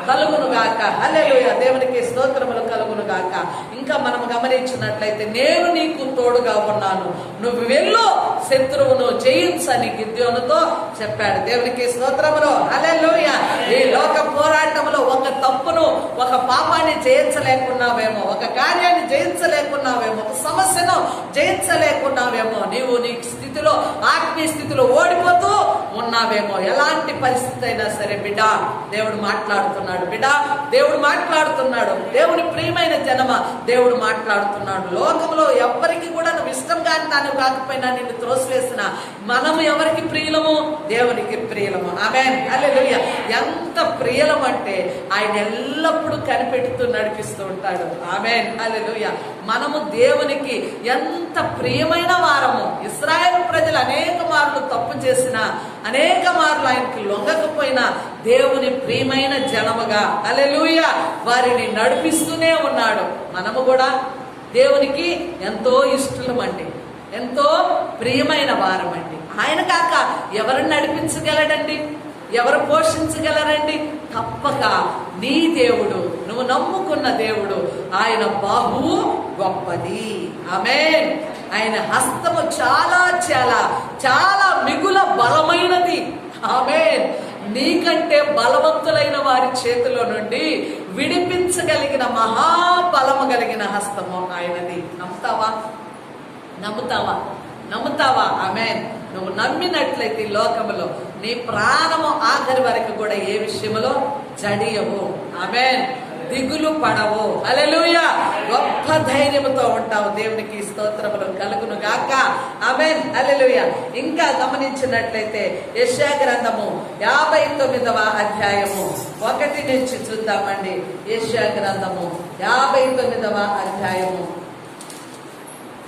కలుగును గాక. హల్లెలూయా. దేవునికి స్తోత్రములు కలుగును గాక. ఇంకా మనం గమనించినట్లయితే నేను నీకు తోడుగా ఉన్నాను, నువ్వు వెళ్ళు, శత్రువును జయించని గిద్యోనుతో చెప్పాడు. దేవునికి స్తోత్రములు. హల్లెలూయా. ఈ లోక పోరాటంలో ఒక తప్పును, ఒక పాపాన్ని జయించలేకున్నావేమో, ఒక కార్యాన్ని జయించలేకున్నావేమో, ఒక సమస్యను జయించలేకున్నావేమో, నీవు నీ స్థితిలో, ఆత్మీయ స్థితిలో ఓడిపోతూ ఉన్నావేమో. ఎలాంటి పరిస్థితి అయినా సరే బిడ్డ, దేవుడు మాట్లాడుతున్నాడు. బిడ్డ, దేవుడు మాట్లాడుతున్నాడు. దేవుని ప్రియమైన జనమ, దేవుడు మాట్లాడుతున్నాడు. లోకంలో ఎవరికి కూడా నువ్వు ఇష్టం కాని దాన్ని కాకపోయినా నిన్ను త్రోసివేసిన మనము ఎవరికి ప్రియులము, దేవునికి ప్రియులము. ఆమేన్, హల్లెలూయా. ఎంత ప్రియులం అంటే ఆయన ఎల్లప్పుడూ కనిపెడుతూ నడిపిస్తూ ఉంటాడు. ఆమేన్, హల్లెలూయా. మనము దేవునికి ఎంత ప్రియమైన వారము. ఇశ్రాయేలు ప్రజలు అనేక మార్లు తప్పు చేసిన, అనేక మార్లు ఆయనకి లొంగకపోయినా దేవుని ప్రియమైన జనముగా, హల్లెలూయా, వారిని నడిపిస్తూనే ఉన్నాడు. మనము కూడా దేవునికి ఎంతో ఇష్టలమండి, ఎంతో ప్రియమైన వారమండి. ఆయన కాక ఎవరిని నడిపించగలడండి, ఎవరు పోషించగలరండి? తప్పక నీ దేవుడు, నువ్వు నమ్ముకున్న దేవుడు, ఆయన బాహువు గొప్పది. ఆమేన్. ఆయన హస్తము చాలా చాలా చాలా మిగుల బలమైనది. ఆమేన్. నీకంటే బలవంతులైన వారి చేతిలో నుండి విడిపించగలిగిన మహాబలము కలిగిన హస్తము ఆయనది. నమ్ముతావా? నమ్ముతావా? నమ్ముతావా? ఆమేన్. నువ్వు నమ్మినట్లయితే ఈ లోకములో నీ ప్రాణము ఆఖరి వరకు కూడా ఏ విషయములో జడియవు. ఆమేన్. దిగులు పడవు. హల్లెలూయా. గొప్ప ధైర్యముతో ఉంటావు. దేవునికి స్తోత్రములు కలుగును గాక. ఆమేన్. హల్లెలూయా. ఇంకా గమనించినట్లయితే యెషయా గ్రంథము 59వ అధ్యాయము 1 నుంచి చూద్దామండి. యెషయా గ్రంథము 59వ అధ్యాయము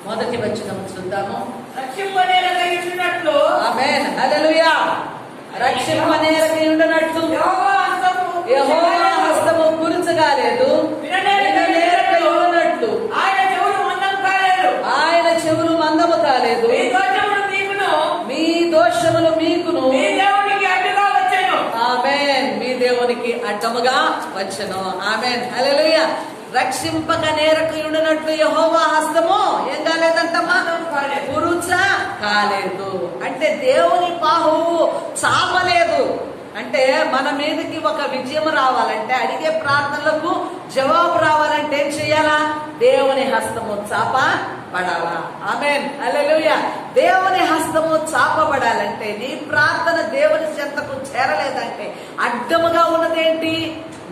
1 వచనం చూద్దాము. రక్షింపనేరకై ఉండునట్లు. ఆమేన్. హల్లెలూయా. రక్షింపనేరకై ఉండునట్లు యెహోవా హస్తము కురుచగాలేదు, విననేరకై ఉండునట్లు ఆయన చెవులు మందం కాలేదు. ఆయన చెవులు మందము కాలేదు. మీ దోషములు మీకును, మీ దోషములు మీకును మీ దేవునికి అడ్డుగా వచ్చెను. ఆమేన్. మీ దేవునికి అడ్డముగా వచ్చెను. ఆమేన్. హల్లెలూయా. రక్షింపక నేరకుయుడునట్లు యెహోవా హస్తము ఏం కాలేదంటమ్మా? కురుచ కాలేదు. అంటే దేవుని బాహువు చాపలేదు. అంటే మన మీదకి ఒక విజయం రావాలంటే, అడిగే ప్రార్థనలకు జవాబు రావాలంటే ఏం చెయ్యాలా? దేవుని హస్తము చాపబడాలా. ఆమేన్. హల్లెలూయా. దేవుని హస్తము చాపబడాలంటే, నీ ప్రార్థన దేవుని చెంతకు చేరలేదంటే అడ్డముగా ఉన్నదేంటి?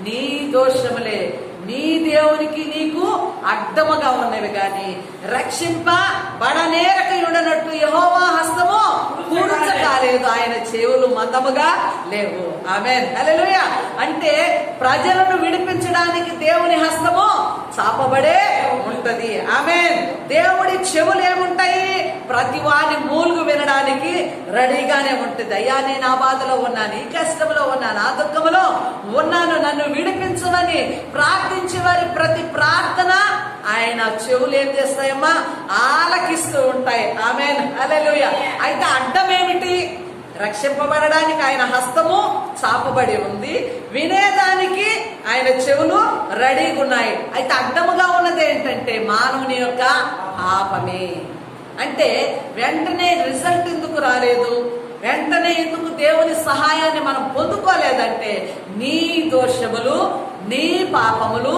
నీ దోషములే. నీ దేవునికి నీకు అడ్డముగా ఉన్నవి గాని రక్షింపబడనేరకయుండనట్లు యెహోవా హస్తము కూర్చ కాలేదు, ఆయన చెవులు మందముగా లేవు. ఆమేన్. హల్లెలూయా. అంటే ప్రజలను విడిపించడానికి దేవుని హస్తము చాపబడే ఉంటది. ఆమేన్. దేవుడి చెవులు ఏముంటాయి? ప్రతి వాని మూలుగు వినడానికి రెడీగానే ఉంటుంది. అయ్యా, నేను ఆ బాధలో ఉన్నాను, ఈ కష్టంలో ఉన్నాను, ఆ దుఃఖంలో ఉన్నాను, నన్ను విడిపించమని ప్రార్థించే వారి ప్రతి ప్రార్థన ఆయన చెవులు ఏం చేస్తాయమ్మా? ఆలకిస్తూ ఉంటాయి. ఆమేన్. హల్లెలూయా. అయితే అడ్డం ఏమిటి? రక్షింపబడడానికి ఆయన హస్తము చాపబడి ఉంది, వినేదానికి ఆయన చెవులు రెడీగా ఉన్నాయి. అయితే అడ్డముగా ఉన్నది ఏంటంటే మానవుని యొక్క పాపమే. అంటే వెంటనే రిజల్ట్ ఎందుకు రాలేదు? వెంటనే ఎందుకు దేవుని సహాయాన్ని మనం పొందుకోలేదంటే, నీ దోషములు, నీ పాపములు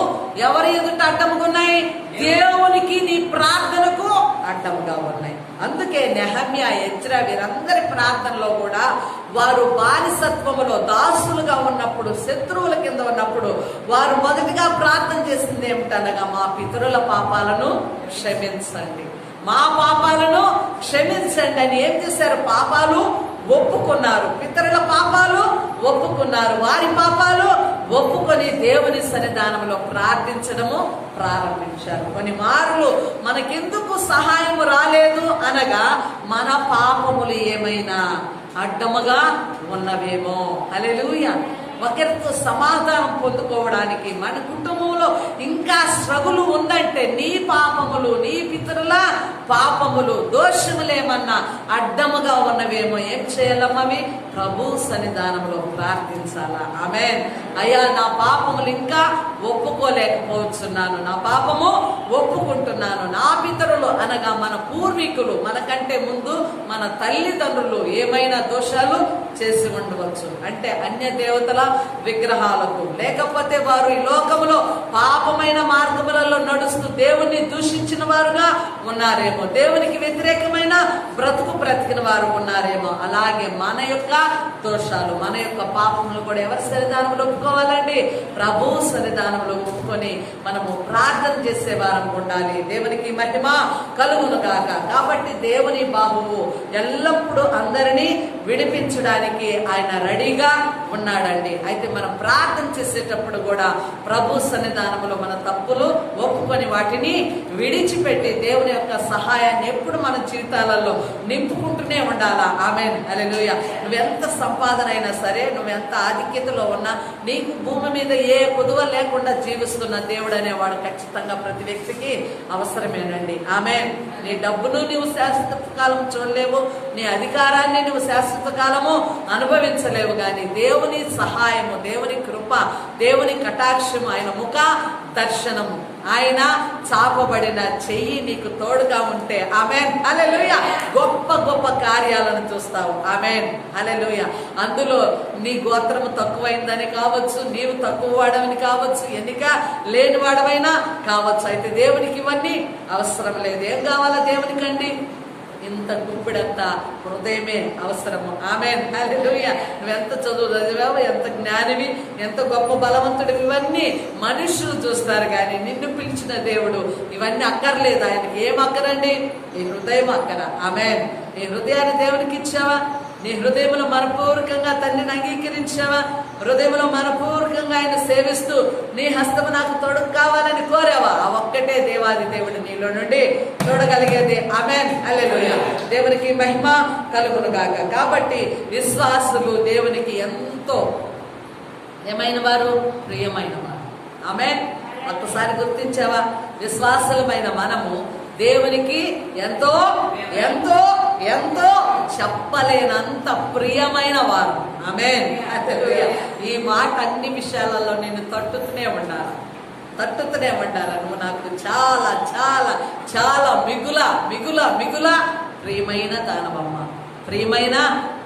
ఎవరి ఎదుట అడ్డముగా ఉన్నాయి? దేవునికి, నీ ప్రార్థనకు అడ్డముగా ఉన్నాయి. అందుకే నెహమ్యా, ఎజ్రా వీరందరి ప్రార్థనలో కూడా వారు బానిసత్వములో దాసులుగా ఉన్నప్పుడు, శత్రువుల కింద ఉన్నప్పుడు వారు మొదటిగా ప్రార్థన చేసింది ఏమిటనగా, మా పితరుల పాపాలను క్షమించండి, మా పాపాలను క్షమించండి అని. ఏం చేశారు? పాపాలు ఒప్పుకున్నారు, పితరుల పాపాలు ఒప్పుకున్నారు, వారి పాపాలు ఒప్పుకొని దేవుని సన్నిధానంలో ప్రార్థించడము ప్రారంభించారు. కొన్ని మార్లు మనకెందుకు సహాయము రాలేదు అనగా, మన పాపములు ఏమైనా అడ్డముగా ఉన్నవేమో. హల్లెలూయా. ఒకరితో సమాధానం పొందుకోవడానికి మన కుటుంబంలో ఇంకా స్ట్రగుల్ ఉందంటే, నీ పాపములు, నీ పితరుల పాపములు, దోషములేమన్నా అడ్డముగా ఉన్నవేమో. ఏం చేయాలమ్మవి? ప్రభు సన్నిధానంలో ప్రార్థించాలా. ఆమేన్. అయ్యా, నా పాపములు ఇంకా ఒప్పుకోలేకపోతున్నాను, నా పాపము ఒప్పుకుంటున్నాను. నా పితరులు అనగా మన పూర్వీకులు, మనకంటే ముందు మన తల్లిదండ్రులు ఏమైనా దోషాలు చేసి ఉండవచ్చు. అంటే అన్య దేవతల విగ్రహాలకు, లేకపోతే వారు ఈ లోకములో పాపమైన మార్గములలో నడుస్తూ దేవుణ్ణి దూషించిన వారుగా ఉన్నారేమో, దేవునికి వ్యతిరేకమైన బ్రతుకు బ్రతికిన వారు ఉన్నారేమో. అలాగే మన యొక్క దోషాలు, మన యొక్క పాపములు కూడా ఎవరి సన్నిధానంలో ఒప్పుకోవాలండి? ప్రభు సన్నిధానంలో ఒప్పుకొని మనము ప్రార్థన చేసే వారం ఉండాలి. దేవునికి మహిమ కలుగును గాక. కాబట్టి దేవుని బాహువు ఎల్లప్పుడూ అందరినీ విడిపించడానికి ఆయన రెడీగా ఉన్నాడండి. అయితే మనం ప్రార్థన చేసేటప్పుడు కూడా ప్రభు సన్నిధానంలో మన తప్పులు ఒప్పుకొని వాటిని విడిచిపెట్టి దేవుని యొక్క సహాయాన్ని ఎప్పుడు మన జీవితాలలో నింపుకుంటూనే ఉండాలా. ఆమేన్. హల్లెలూయా. నువ్వెంత సంపాదన అయినా సరే, నువ్వెంత ఆధిక్యతలో ఉన్నా, నీకు భూమి మీద ఏ కొదువ లేకుండా జీవిస్తున్న దేవుడు అనేవాడు ఖచ్చితంగా ప్రతి వ్యక్తికి అవసరమేనండి. ఆమేన్. నీ డబ్బును నీవు శాశ్వత కాలం చూడలేవు, నీ అధికారాన్ని నువ్వు శాశ్వత కాలము అనుభవించలేవు, కానీ దేవుని సహాయము, దేవుని కృప, దేవుని కటాక్షము, ఆయన ముఖ దర్శనము ఆయన చాపబడిన చెయ్యి నీకు తోడుగా ఉంటే ఆమేన్ హల్లెలూయా గొప్ప గొప్ప కార్యాలను చూస్తావు. ఆమేన్ హల్లెలూయా. అందులో నీ గోత్రము తక్కువైందని కావచ్చు, నీవు తక్కువ వాడవని కావచ్చు, ఎన్నిక లేని వాడవైనా కావచ్చు. అయితే దేవునికి ఇవన్నీ అవసరం లేదు. ఏం కావాలా దేవునికండి? ఇంత గుప్పిడంత హృదయమే అవసరము. ఆమేన్ హల్లెలూయా. నువ్వెంత చదువు చదివావు, ఎంత జ్ఞానివి, ఎంత గొప్ప బలవంతుడివి, ఇవన్నీ మనుషులు చూస్తారు కానీ నిన్ను పిలిచిన దేవుడు ఇవన్నీ అక్కర్లేదు. ఆయనకి ఏం అక్కరండి? నీ హృదయం అక్కర. ఆమేన్. నీ హృదయాన్ని దేవునికి ఇచ్చావా? నీ హృదయంలో మనపూర్వకంగా తండ్రిని అంగీకరించావా? హృదయంలో మనపూర్వకంగా ఆయన సేవిస్తూ నీ హస్తము నాకు తోడుకు కావాలని కోరావా? ఆ ఒక్కటే దేవాది దేవుడు నీలో నుండి చూడగలిగేది. ఆమేన్ హల్లెలూయా. దేవునికి మహిమ కలుగును గాక. కాబట్టి విశ్వాసులు దేవునికి ఎంతో ఏమైన వారు, ప్రియమైన వారు. ఆమేన్. ఒక్కసారి గుర్తించావా? విశ్వాసులమైన మనము దేవునికి ఎంతో ఎంతో ఎంతో చెప్పలేనంత ప్రియమైన వారు. ఆమేన్ హల్లెలూయా. ఈ మాట అన్ని విషయాలలో నేను తట్టుతూనే ఉండాలి. నువ్వు నాకు చాలా చాలా చాలా మిగుల మిగుల మిగుల ప్రియమైన దానవమ్మ, ప్రియమైన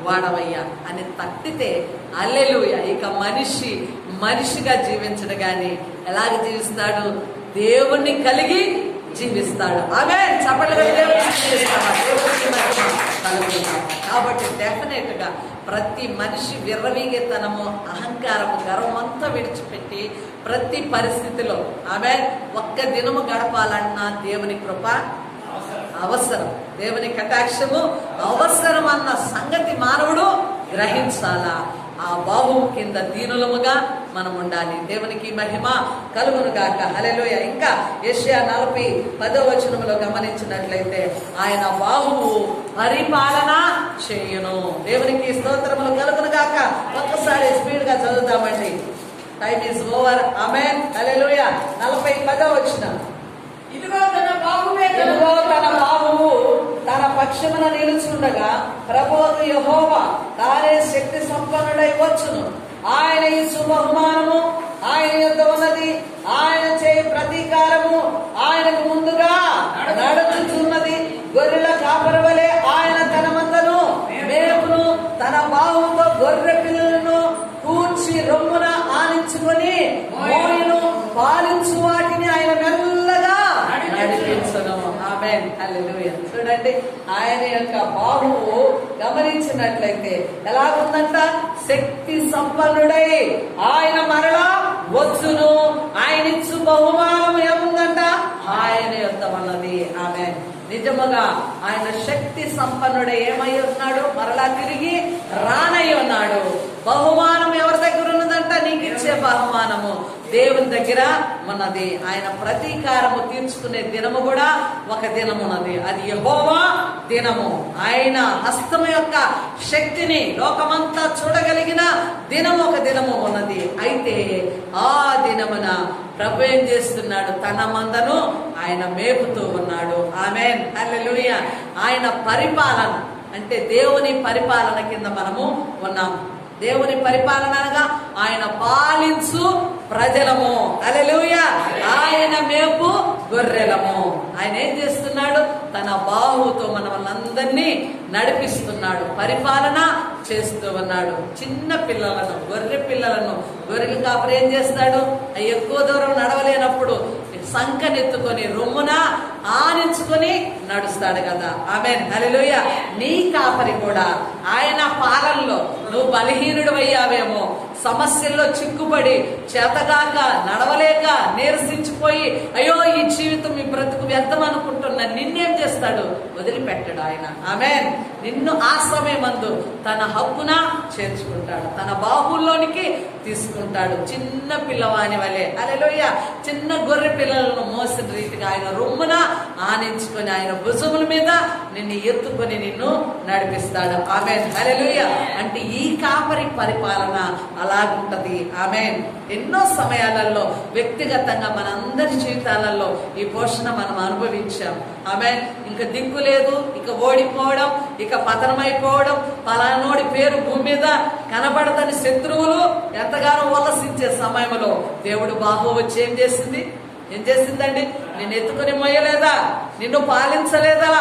వాడవయ్యా అని తట్టితే హల్లెలూయా. ఇక మనిషిగా జీవించడు గాని ఎలాగ జీవిస్తాడు? దేవుణ్ణి కలిగి జీవిస్తాడు. ఆమేన్. చప్పట్లు కాబట్టి డెఫినెట్ గా ప్రతి మనిషి విర్రవీగేతనము, అహంకారము, గర్వం అంతా విడిచిపెట్టి ప్రతి పరిస్థితిలో ఆమేన్ ఒక్క దినము గడపాలన్నా దేవుని కృప అవసరం, దేవుని కటాక్షము అవసరం అన్న సంగతి మానవుడు గ్రహించాలా. ఆ బాహువు కింద దీనులముగా మనం ఉండాలి. దేవునికి మహిమ కలుగును గాక. హల్లెలూయా. ఇంకా యెషయా 40:10 గమనించినట్లయితే ఆయన బాహువు పరిపాలన చేయును. దేవునికి స్తోత్రములు కలుగును గాక. ఒక్కసారి స్పీడ్ గా చదువుతామండి. Time is over. Amen hallelujah. 40:10 ఇదిగో తన బాహువే తన బాహువు తన పక్షమున నిలుచుండగా ప్రభువు యెహోవా తానే శక్తి సంపన్నుడై వచ్చును. ఆయన ఇచ్చు బహుమానము ఆయన యొద్ద ఉన్నది. ఆయన చేయి ప్రతీకారము ఆయనకు ముందుగా నడుచుచున్నది. గొర్రెల కాపరి వలె ఆయన తన మందను మేపును. తన బాహువుతో గొర్రె పిల్లలను కూర్చి రొమ్మున ఆనించుకొని మోయును. పాలించు వాటిని ఆయన మెల్లగా నడిపించును. ఆమేన్ హల్లెలూయా. చూడండి, ఆయన యొక్క బాహువు గమనించినట్లయితే ఎలాగుందంట? శక్తి సంపన్నుడై ఆయన మరలా వచ్చును. ఆయన ఇచ్చు బహుమానం ఏముందంట? ఆయన యొద్ద ఉన్నది. ఆమేన్. నిజముగా ఆయన శక్తి సంపన్నుడై ఏమై ఉన్నాడు? మరలా తిరిగి రానై ఉన్నాడు. బహుమానం ఎవరి దగ్గర ఉన్నదంట? నీకు ఇచ్చే బహుమానము దేవుని దగ్గర ఉన్నది. ఆయన ప్రతీకారము తీర్చుకునే దినము కూడా ఒక దినం ఉన్నది. అది యెహోవా దినము. ఆయన హస్తము యొక్క శక్తిని లోకమంతా చూడగలిగిన దినము ఒక దినము ఉన్నది. అయితే ఆ దినమున ప్రభు ఏం చేస్తున్నాడు? తన మందను ఆయన మేపుతూ ఉన్నాడు. ఆమేన్ హల్లెలూయా. ఆయన పరిపాలన అంటే దేవుని పరిపాలన కింద మనము ఉన్నాము. దేవుని పరిపాలన అనగా ఆయన పాలించు ప్రజలము. హల్లెలూయా. ఆయన మేపు గొర్రెలము. ఆయన ఏం చేస్తున్నాడు? తన బాహువుతో మనల్ని నడిపిస్తున్నాడు, పరిపాలన చేస్తూ ఉన్నాడు. చిన్న పిల్లలను, గొర్రె పిల్లలను, గొర్రెలు కాపరి ఏం చేస్తాడు? ఎక్కువ దూరం నడవలేనప్పుడు సంకనెత్తుకొని రొమ్మున ఆనించుకొని నడుస్తాడు కదా. ఆమేన్ హల్లెలూయా. నీ కాపరి కూడా ఆయన పాలనలో నువ్వు బలహీనుడు అయ్యావేమో, సమస్యల్లో చిక్కుపడి చేతగాక నడవలేక నీరసించిపోయి అయ్యో ఈ జీవితం ఈ బ్రతుకు వ్యర్థం అనుకుంటున్నా నిన్నేం చేస్తాడు? వదిలిపెట్టాడు ఆయన. ఆమేన్. నిన్ను ఆ సమయమందు తన హక్కున చేర్చుకుంటాడు, తన బాహుల్లోనికి తీసుకుంటాడు. చిన్న పిల్లవాని వలె హల్లెలూయా. చిన్న గొర్రె పిల్లలను మోసిన రీతిగా ఆయన రొమ్మున ఆనించుకొని ఆయన భుజముల మీద నిన్ను ఎత్తుకొని నిన్ను నడిపిస్తాడు. ఆమేన్ హల్లెలూయా. అంటే ఈ కాపరి పరిపాలన అలాగుంటది. ఆమేన్. ఎన్నో సమయాలలో వ్యక్తిగతంగా మనందరి జీవితాలలో ఈ పోషణ మనం అనుభవించాం. ఆమేన్. ఇంకా దిక్కు లేదు, ఇక ఓడిపోవడం, ఇక పతనమైపోవడం, పలానోడి పేరు భూమి మీద కనబడదని శత్రువులు ఎంతగానో ఉల్లసించే సమయంలో దేవుడు బాహువు వచ్చి ఏం చేసింది? ఏం చేసిందండి? నిన్ను ఎత్తుకొని మొయ్యలేదా? నిన్ను పాలించలేదా?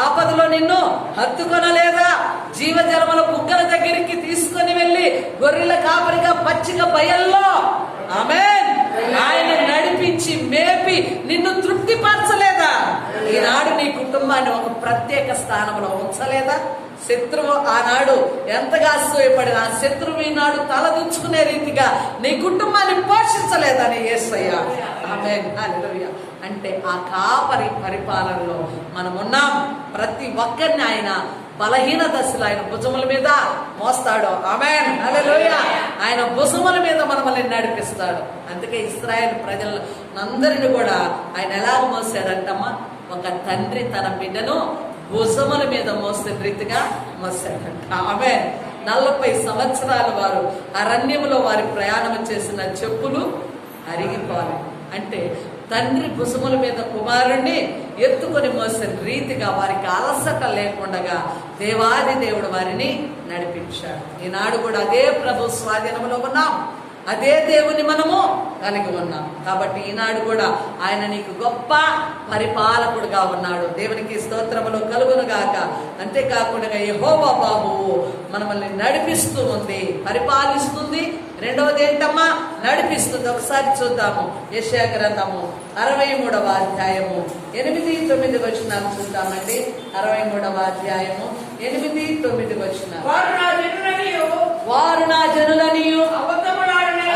ఆపదలో నిన్ను హత్తుకొనలేదా? జీవజలముల బుగ్గల దగ్గరికి తీసుకొని వెళ్ళి గొర్రెల కాపరిగా పచ్చిక బయల్లో ఆమేన్ ఆయన నడిపించి మేపి నిన్ను తృప్తిపరచలేదా? ఈనాడు నీ కుటుంబాన్ని ఒక ప్రత్యేక స్థానంలో ఉంచలేదా? శత్రువు ఆనాడు ఎంతగా అసూయపడిన ఆ శత్రువు ఈనాడు తలదించుకునే రీతిగా నీ కుటుంబాన్ని పోషించలేదని యేసయ్య. ఆమేన్ హల్లెలూయా. అంటే ఆ కాపరి పరిపాలనలో మనం ఉన్నాం. ప్రతి ఒక్కరిని ఆయన బలహీన దశలో ఆయన భుజముల మీద మోస్తాడు. ఆమేన్ హల్లెలూయా. ఆయన భుజముల మీద మనల్ని నడిపిస్తాడు. అందుకే ఇశ్రాయేలు ప్రజలందరిని కూడా ఆయన ఎలాగ మోసాడంటమ్మా? ఒక తండ్రి తన బిడ్డను భుజముల మీద మోసిన రీతిగా మోసాడంట. ఆమేన్. 40 సంవత్సరాలు వారు అరణ్యములో వారి ప్రయాణం చేసిన చెప్పులు అరిగిపోవాలి. అంటే తండ్రి భుజముల మీద కుమారుణ్ణి ఎత్తుకొని మోసిన రీతిగా వారికి అలసట లేకుండా దేవాది దేవుడు వారిని నడిపించాడు. ఈనాడు కూడా అదే ప్రభు స్వాధీనంలో ఉన్నాం. అదే దేవుని మనము కలిగి ఉన్నాం. కాబట్టి ఈనాడు కూడా ఆయన నీకు గొప్ప పరిపాలకుడుగా ఉన్నాడు. దేవునికి స్తోత్రములు కలుగును గాక. అంతేకాకుండా యెహోవా బాబువు మనల్ని నడిపిస్తూ ఉంది, పరిపాలిస్తుంది. రెండవది ఏంటమ్మా? నడిపిస్తుంది. ఒకసారి చూద్దాము. యెషయా గ్రంథము 63వ అధ్యాయము 8-9 వచనాలు చూద్దామండి. 63వ అధ్యాయము 8-9 వచనాలు. వారు నా జనులనియు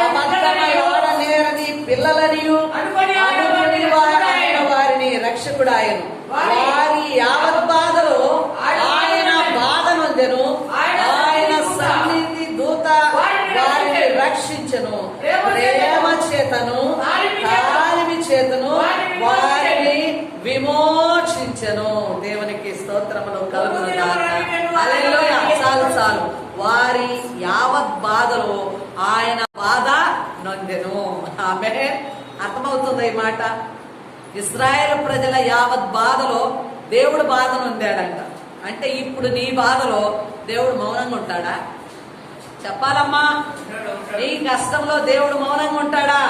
అబద్ధమాడనేరని పిల్లలనియు అనుకొని వారిని రక్షకుడాయను. వారి యావత్ బాధలో ఆయన బాధ నొందెను. ఆయన సన్నిధి దూత వారిని రక్షించెను. ప్రేమ చేతను తాలిమి చేతను వారిని విమోచించెను. దేవునికి స్తోత్రములు కలుగును గాక. హల్లెలూయా. చాలు చాలు. వారి యావత్ బాధలో ఆయన బాధ నొందెను. ఆమేన్. అర్థమవుతుంది ఈ మాట? ఇశ్రాయేలు ప్రజల యావత్ బాధలో దేవుడు బాధ నొందాడంట. అంటే ఇప్పుడు నీ బాధలో దేవుడు మౌనంగా ఉంటాడా? చెప్పాలమ్మా. నీ కష్టంలో దేవుడు మౌనంగా ఉంటాడా?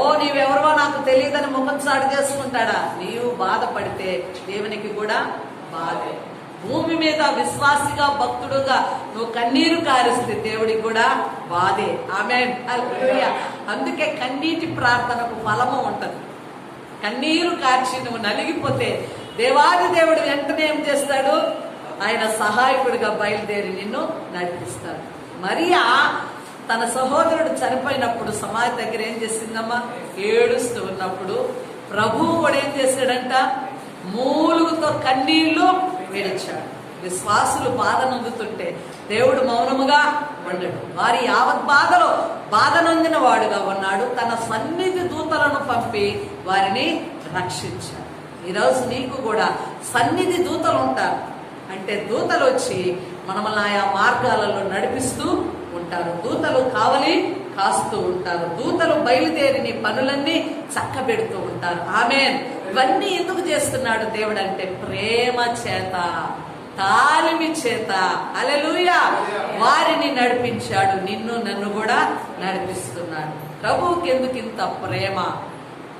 ఓ నీవెవరో నాకు తెలియదని ముఖం చాటు చేసుకుంటాడా? నీవు బాధపడితే దేవునికి కూడా బాధే. భూమి మీద విశ్వాసిగా భక్తుడుగా నువ్వు కన్నీరు కారిస్తే దేవుడికి కూడా బాధే. ఆమేన్ హల్లెలూయా. అందుకే కన్నీటి ప్రార్థనకు ఫలము ఉంటది. కన్నీరు కార్చి నువ్వు నలిగిపోతే దేవాది దేవుడు వెంటనే ఏం చేస్తాడు? ఆయన సహాయకుడిగా బయలుదేరి నిన్ను నడిపిస్తాడు. మరియా తన సహోదరుడు చనిపోయినప్పుడు సమాధి దగ్గర ఏం చేసిందమ్మా? ఏడుస్తూ ఉన్నప్పుడు ప్రభువు కూడా ఏం చేశాడంట? మూలుగుతో కన్నీళ్లు విడిచాడు. విశ్వాసులు బాధ నొందుతుంటే దేవుడు మౌనముగా ఉండడు. వారి యావత్ బాధలో బాధ నొందిన వాడుగా ఉన్నాడు. తన సన్నిధి దూతలను పంపి వారిని రక్షించాడు. ఈరోజు నీకు కూడా సన్నిధి దూతలు ఉంటారు. అంటే దూతలు వచ్చి మనల్ని ఆయా మార్గాలలో నడిపిస్తూ ఉంటారు. దూతలు కావలి కాస్తూ ఉంటారు. దూతలు బయలుదేరి నీ పనులన్నీ చక్కబెడుతూ ఉంటారు. ఆమేన్. ఇవన్నీ ఎందుకు చేస్తున్నాడు దేవుడు అంటే ప్రేమ చేత, తాలిమి చేత. హల్లెలూయా. వారిని నడిపించాడు. నిన్ను నన్ను కూడా నడిపిస్తున్నాడు. ప్రభువుకి ఎందుకు ఇంత ప్రేమ,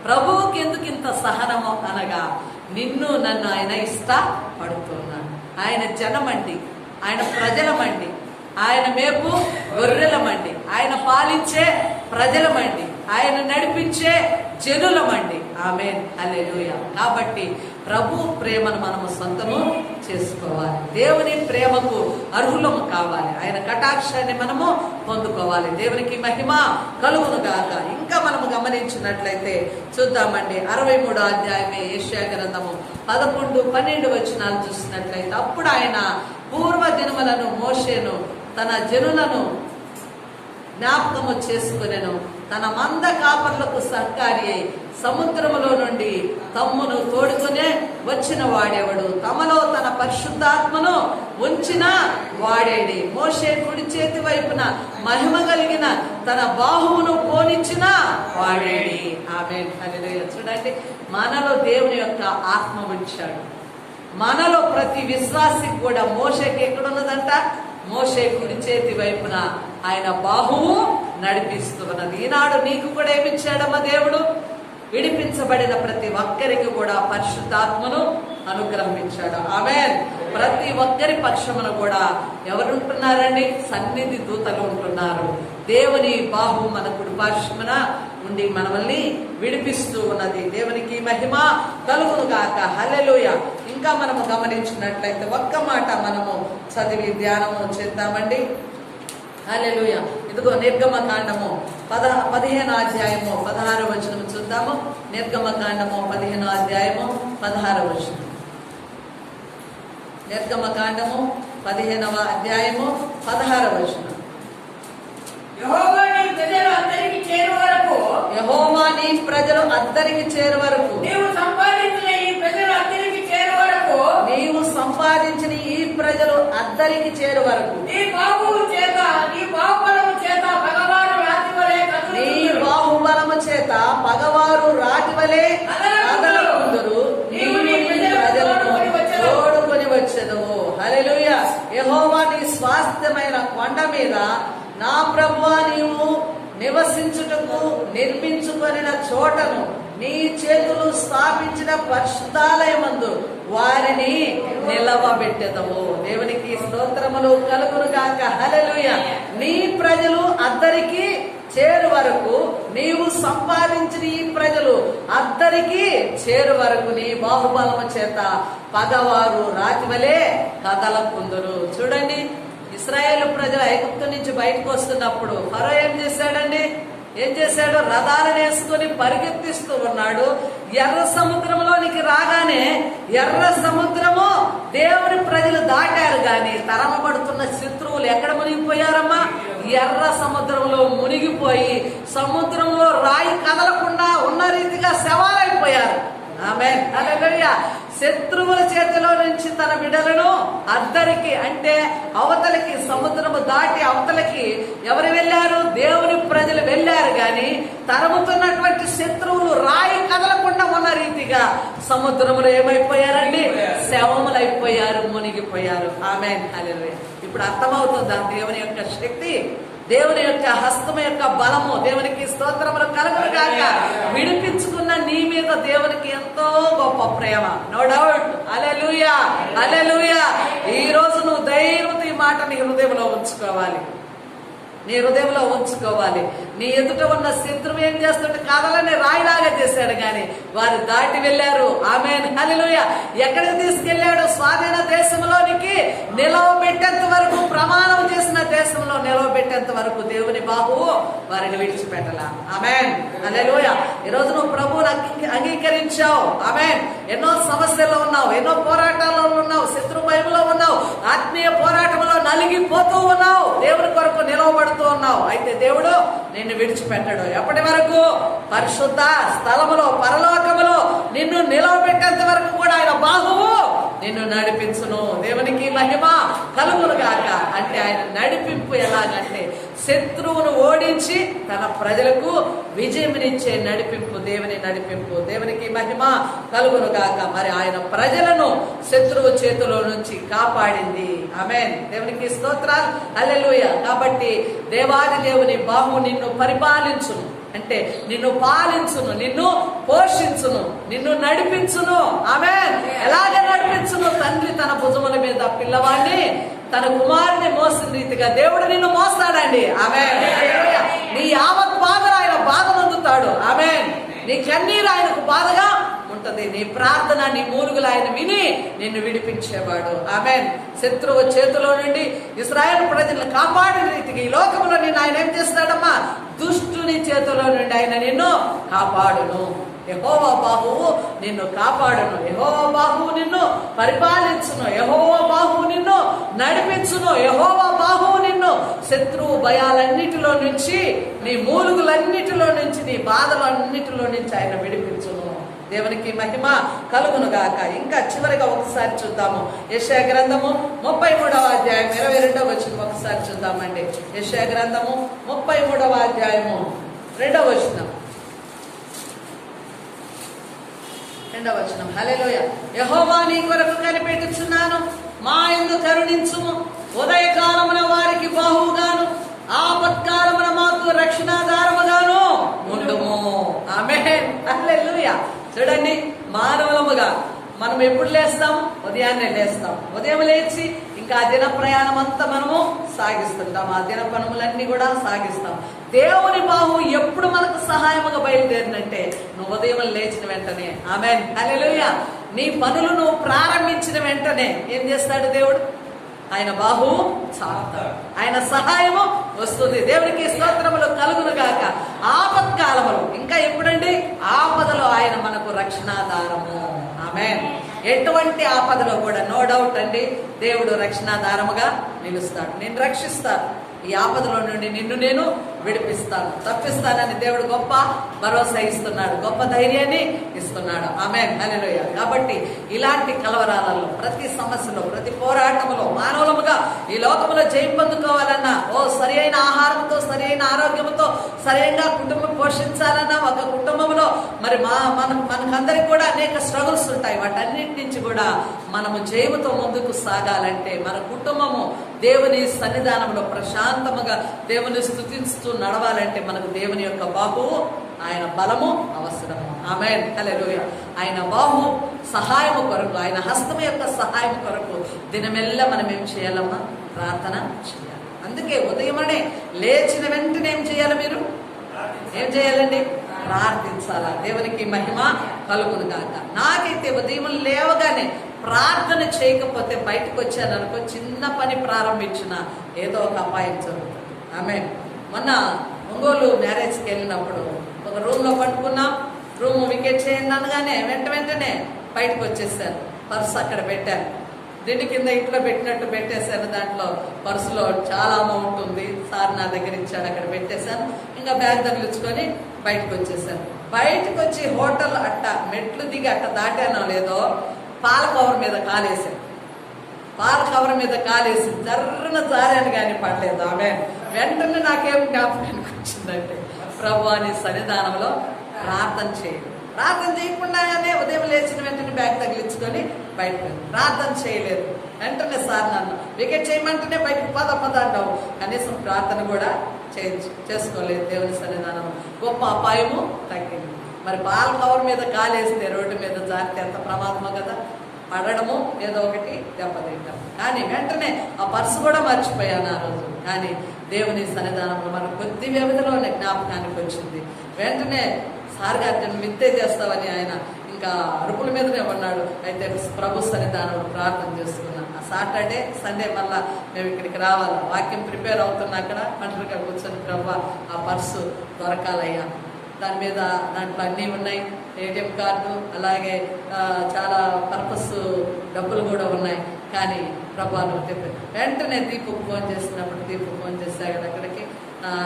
ప్రభువుకి ఎందుకు ఇంత సహనము అనగా నిన్ను నన్ను ఆయన ఇష్టపడుతున్నాడు. ఆయన జనమండి, ఆయన ప్రజలమండి, ఆయన మేపు గొర్రెలమండి, ఆయన పాలించే ప్రజలమండి, ఆయన నడిపించే జనులమండి. ఆమేన్ హల్లెలూయా. కాబట్టి ప్రభు ప్రేమను మనము సొంతము చేసుకోవాలి. దేవుని ప్రేమకు అర్హులము కావాలి. ఆయన కటాక్షాన్ని మనము పొందుకోవాలి. దేవునికి మహిమ కలుగును గాక. ఇంకా మనము గమనించినట్లయితే చూద్దామండి. 63వ అధ్యాయమే యెషయా గ్రంథము 11-12 వచనాలు చూసినట్లయితే అప్పుడు ఆయన పూర్వ దినములను మోషేను తన జనులను జ్ఞాపకము చేసుకునెను. తన మంద కాపర్లకు సహకారి అయి సముద్రములో నుండి తమ్మును తోడుకునే వచ్చిన వాడెవడు? తమలో తన పరిశుద్ధాత్మను ఉంచిన వాడేడి? మోషే కుడి చేతి వైపున మహిమ కలిగిన తన బాహువును పోనిచ్చిన వాడేడి? ఆమేన్ హల్లెలూయా. చూడండి, మనలో దేవుని యొక్క ఆత్మ ఉంచాడు. మనలో ప్రతి విశ్వాసికి కూడా మోషేకి ఎక్కడున్నదంట? మోషే కుడి చేతి వైపున ఆయన బాహువు నడిపిస్తున్నది. ఈనాడు నీకు కూడా ఏమిచ్చాడమ్మా దేవుడు? విడిపించబడిన ప్రతి ఒక్కరికి కూడా పరిశుద్ధాత్మను అనుగ్రహించాడు. ఆమేన్. ప్రతి ఒక్కరి పక్షమున కూడా ఎవరుంటున్నారండి? సన్నిధి దూతలు ఉంటున్నారు. దేవుని బాహు మన కుడి పార్శ్వమున ఉండి మనల్ని విడిపిస్తూ ఉన్నది. దేవునికి మహిమ కలుగును గాక. హల్లెలూయా. ఇంకా మనము గమనించినట్లయితే ఒక్క మాట మనము చదివి ధ్యానము చేద్దామండి. హల్లెలూయా. ఇదిగో నిర్గమకాండము 15 అధ్యాయము 16 వచనం చూద్దాము. నిర్గమకాండము 15 అధ్యాయము 16 వచనం. నిర్గమకాండము 15వ అధ్యాయము 16 వచనం. యెహోవా నీ ప్రజలు అందరికి చేరు వరకు, యెహోవా నీ ప్రజలు అద్దరికి చేరు వరకు, నీవు సంపాదించిన ఈ ప్రజలు అందరికి చేరు వరకు, నీవు సంపాదించిన ఈ ప్రజలు అద్దరికి చేరు వరకు, నీ బాహువు చేత, నీ బాహుబలము చేత పగవారు రాతి వలె నీ కదులుదురు. బాహుబలము చేత పగవారు రాతి వలె కదలకుందురు. నీవు నీ ప్రజలను తోడుకొని వచ్చెదవు. హల్లెలూయా. యెహోవా నీ స్వాస్థ్యమైన కొండ మీద నా ప్రభువా నీవు నివసించుటకు నిర్మించుకొనిన చోటను నీ చేతులు స్థాపించిన పరిశుద్ధాలయమందు వారిని నిలవబెట్టెదవు. దేవునికి స్తోత్రములు కలుగును గాక. హల్లెలూయా. నీ ప్రజలు అద్దరికి చేరు వరకు, నీవు సంపాదించిన ఈ ప్రజలు అద్దరికి చేరు వరకు నీ బాహుబలము చేత పగవారు రాతి వలె కదలకుందురు. చూడండి, ఇశ్రాయేలు ప్రజలు ఐగుప్తు నుంచి బయటకు వస్తున్నప్పుడు ఫరో ఏం చేశాడండి? ఏం చేశాడు? రథాలను వేసుకుని పరిగెత్తిస్తూ ఉన్నాడు. ఎర్ర సముద్రంలోనికి రాగానే ఎర్ర సముద్రము దేవుని ప్రజలు దాటారు, గాని తరమబడుతున్న శత్రువులు ఎక్కడ మునిగిపోయారమ్మా? ఎర్ర సముద్రంలో మునిగిపోయి సముద్రంలో రాయి కదలకుండా ఉన్న రీతిగా శవాలైపోయారు. ఆమేన్. హల్లెలూయా. శత్రువుల చేతిలో నుంచి తన బిడ్డలను అద్దరికి, అంటే అవతలకి, సముద్రము దాటి అవతలకి ఎవరు వెళ్ళారు? దేవుని ప్రజలు వెళ్ళారు. గాని తరుముతున్నటువంటి శత్రువులు రాయి కదలకుండా ఉన్న రీతిగా సముద్రములో ఏమైపోయారండి? శవములైపోయారు, మునిగిపోయారు. ఆమేన్. హల్లెలూయా. ఇప్పుడు అర్థమవుతుందా దేవుని యొక్క శక్తి, దేవుని యొక్క హస్తము యొక్క బలము? దేవునికి స్తోత్రములు కలుగును గాక. విడిపించుకున్న నీ మీద దేవునికి ఎంతో గొప్ప ప్రేమ. No doubt. హల్లెలూయా. హల్లెలూయా. ఈ రోజు నువ్వు ధైర్యంతో ఈ మాట నీ హృదయంలో ఉంచుకోవాలి. నీ హృదయంలో ఉంచుకోవాలి. నీ ఎదుట ఉన్న శత్రువు ఏం చేస్తుంటే కదలని రాయిలాగా చేశాడు, గాని వారు దాటి వెళ్ళారు. ఆమేన్. హల్లెలూయా. ఎక్కడికి తీసుకెళ్లాడు? స్వాధీన దేశంలోనికి నిలవబెట్టేంత వరకు, ప్రమాణం చేసిన దేశంలో నిలవబెట్టేంత వరకు దేవుని బాహువు వారిని విడిచిపెట్టలా. ఆమేన్. హల్లెలూయా. ఈ రోజు నువ్వు ప్రభువుని అంగీకరించావు. ఆమేన్. ఎన్నో సమస్యల్లో ఉన్నావు, ఎన్నో పోరాటాల్లో ఉన్నావు, శత్రు భయంలో ఉన్నావు, ఆత్మీయ పోరాటంలో నలిగిపోతూ ఉన్నావు, దేవుని కొరకు నిలవబడుతూ ఉన్నావు. అయితే దేవుడు నిన్ను విడిచిపెట్టడు. ఎప్పటి వరకు? పరిశుద్ధ స్థలములో, పరలోకములో నిన్ను నిలవబెట్టేంత వరకు కూడా ఆయన బాహువు నిన్ను నడిపించును. దేవునికి మహిమ కలుగును గాక. అంటే ఆయన నడిపింపు ఎలాగంటే శత్రువును ఓడించి తన ప్రజలకు విజయమునిచ్చే నడిపింపు, దేవుని నడిపింపు. దేవునికి మహిమ కలుగును గాక. మరి ఆయన ప్రజలను శత్రువు చేతిలో నుంచి కాపాడింది. ఆమేన్. దేవునికి స్తోత్రాలు. హల్లెలూయా. కాబట్టి దేవాది దేవుని బాహు నిన్ను పరిపాలించును, అంటే నిన్ను పాలించును, నిన్ను పోషించును, నిన్ను నడిపించును. ఆమేన్. ఎలాగ నడిపించును? తండ్రి తన భుజముల మీద పిల్లవాడిని, తన కుమారుని మోసిన రీతిగా దేవుడు నిన్ను మోస్తాడండి. ఆమేన్. నీ యావత్ బాధలు ఆయన బాధనందుతాడు. ఆమేన్. నీ కన్నీరు ఆయనకు బాధగా ఉంటది. నీ ప్రార్థన, నీ మూలుగులు ఆయన విని నిన్ను విడిపించేవాడు. ఆమేన్. శత్రువు చేతిలో నుండి ఇశ్రాయేలు ప్రజలను కాపాడిన రీతిగా ఈ లోకంలో నిన్ను ఆయన ఏం చేస్తాడమ్మా? దుష్టుని చేతిలో నుండి ఆయన నిన్ను కాపాడును. యెహోవా బాహువు నిన్ను కాపాడును, యెహోవా బాహువు నిన్ను పరిపాలించును, యెహోవా బాహువు నిన్ను నడిపించును, యెహోవా బాహువు నిన్ను శత్రువు భయాలన్నిటిలో నుంచి, నీ మూలుగులన్నిటిలో నుంచి, నీ బాధలన్నిటిలో నుంచి ఆయన విడిపించును. దేవునికి మహిమ కలుగును గాక. ఇంకా చివరిగా ఒకసారి చూద్దాము. యెషయా గ్రంథము 33వ అధ్యాయం 22వ వచనం ఒకసారి చూద్దామండి. యెషయా గ్రంథము 33వ అధ్యాయము 2వ వచనం. 2వ వచనం. హల్లెలూయా. యెహోవా నీ కొరకు కనిపెట్టుచున్నాను, మా యందు కరుణించుము. ఉదయకాలమున వారికి బాహువుగాను, ఆపత్కాలమున మాకు రక్షణాధారముగాను ఉండుము. ఆమేన్. హల్లెలూయా. హల్లెలూయా. చూడండి, మానవులముగా మనం ఎప్పుడు లేస్తాం? ఉదయాన్నే లేస్తాం. ఉదయం లేచి ఇంకా ఆ దిన ప్రయాణం అంతా మనము సాగిస్తుంటాం. ఆ దిన పనులన్నీ కూడా సాగిస్తాం. దేవుని బాహు ఎప్పుడు మనకు సహాయముగా బయలుదేరినంటే నువ్వు ఉదయం లేచిన వెంటనే. ఆమేన్, హల్లెలూయా. నీ పనులు నువ్వు ప్రారంభించిన వెంటనే ఏం చేస్తాడు దేవుడు? ఆయన బాహు చాపుతాడు, ఆయన సహాయము వస్తుంది. దేవునికి స్తోత్రములు కలుగును గాక. ఆపత్కాలములు ఇంకా ఎప్పుడండి? ఆపదలో ఆయన మనకు రక్షణాధారము. ఆమేన్. ఎటువంటి ఆపదలో కూడా నో డౌట్ అండి, దేవుడు రక్షణాధారముగా నిలుస్తాడు. నేను రక్షిస్తాను, ఈ ఆపదలో నుండి నిన్ను నేను విడిపిస్తాను, తప్పిస్తానని దేవుడు గొప్ప భరోసా ఇస్తున్నాడు, గొప్ప ధైర్యాన్ని ఇస్తున్నాడు. ఆమేన్, హల్లెలూయా. కాబట్టి ఇలాంటి కలవరాలలో, ప్రతి సమస్యలో, ప్రతి పోరాటంలో మానవులముగా ఈ లోకములో జయం పొందుకోవాలన్నా, సరి అయిన ఆహారంతో, సరి అయిన ఆరోగ్యంతో, సరైన కుటుంబం పోషించాలన్నా, ఒక కుటుంబంలో మరి మనకందరికి కూడా అనేక స్ట్రగుల్స్ ఉంటాయి. వాటన్నిటి నుంచి కూడా మనము జయముతో ముందుకు సాగాలంటే మన కుటుంబము దేవుని సన్నిధానంలో ప్రశాంతముగా దేవుని స్తుతిస్తూ నడవాలంటే మనకు దేవుని యొక్క బాహువు, ఆయన బలము అవసరము. ఆమేన్, హల్లెలూయా. ఆయన బాహు సహాయము కొరకు, ఆయన హస్తం యొక్క సహాయం కొరకు దినమెల్లా మనం ఏం చేయాలమ్మా? ప్రార్థన చేయాలి. అందుకే ఉదయమనే లేచిన వెంటనే ఏం చేయాలి? మీరు ఏం చేయాలండి? ప్రార్థించాలా. దేవునికి మహిమ కలుగును గాక. నాకైతే ఉదయం లేవగానే ప్రార్థన చేయకపోతే బయటకు వచ్చాను అనుకో, చిన్న పని ప్రారంభించిన ఏదో ఒక అపాయం జరుగుతుంది. ఆమేన్. మొన్న ఒంగోలు మ్యారేజ్కి వెళ్ళినప్పుడు ఒక రూమ్లో పట్టుకున్నాం. రూమ్ వికెట్ చేయండి అనగానే వెంటనే బయటకు వచ్చేసాను. పర్సు అక్కడ పెట్టాను, దిండి కింద ఇంట్లో పెట్టినట్టు పెట్టేశాను. దాంట్లో పర్సులో చాలా అమౌంట్ ఉంది. సార్ నా దగ్గర ఇచ్చాడు, అక్కడ పెట్టేశాను. ఇంకా బ్యాగ్ తగిలించుకొని బయటకు వచ్చేసాను. బయటకు వచ్చి హోటల్ అట్ట మెట్లు దిగి అట్ట దాటానో లేదో పాల కవర్ మీద కాలేసాను. పాల కవర్ మీద కాలేసి జర్రన జారాను కానీ పడలేదు. ఆమె వెంటనే నాకేం జ్ఞాపకానికి వచ్చిందంటే, ప్రభువా నీ సన్నిధానంలో ప్రార్థన చేయాలి. ప్రార్థన చేయకుండానే ఉదయం లేచిన వెంటనే బ్యాగ్ తగిలించుకొని బయటకు ప్రార్థన చేయలేదు. వెంటనే సార్ నన్ను వికెట్ చేయమంటేనే బయటకు పద అంటావు. కనీసం ప్రార్థన కూడా చేసుకోలేదు. దేవుని సన్నిధానం గొప్ప అపాయము తగ్గింది. మరి పాల కవర్ మీద కాలేస్తే రోడ్డు మీద జారితే ఎంత ప్రమాదమో కదా. పడడము, ఏదో ఒకటి దెబ్బతింటాం. కానీ వెంటనే ఆ పర్సు కూడా మర్చిపోయాను ఆ రోజు. కానీ దేవుని సన్నిధానంలో మనం కొద్ది వ్యవధిలోనే జ్ఞాపకానికి వచ్చింది. వెంటనే సార్ గారిని విత్తే చేస్తావని ఆయన ఇంకా అరుపుల మీదనే ఉన్నాడు. అయితే ప్రభు సన్నిధానంలో ప్రార్థన చేసుకున్నాను. ఆ సాటర్డే సండే మళ్ళా మేము ఇక్కడికి రావాలి. వాక్యం ప్రిపేర్ అవుతున్నా అక్కడ ఒంటరిగా కూర్చొని, ప్రభు ఆ పర్సు దొరకాలయ్యా, దాంట్లో అన్నీ ఉన్నాయి, ఏటీఎం కార్డు, అలాగే చాలా పర్పస్ డబ్బులు కూడా ఉన్నాయి. కానీ ప్రభావం చెప్పారు. వెంటనే దీపుకు ఫోన్ చేసినప్పుడు దీపు ఫోన్ చేశాడు అక్కడికి.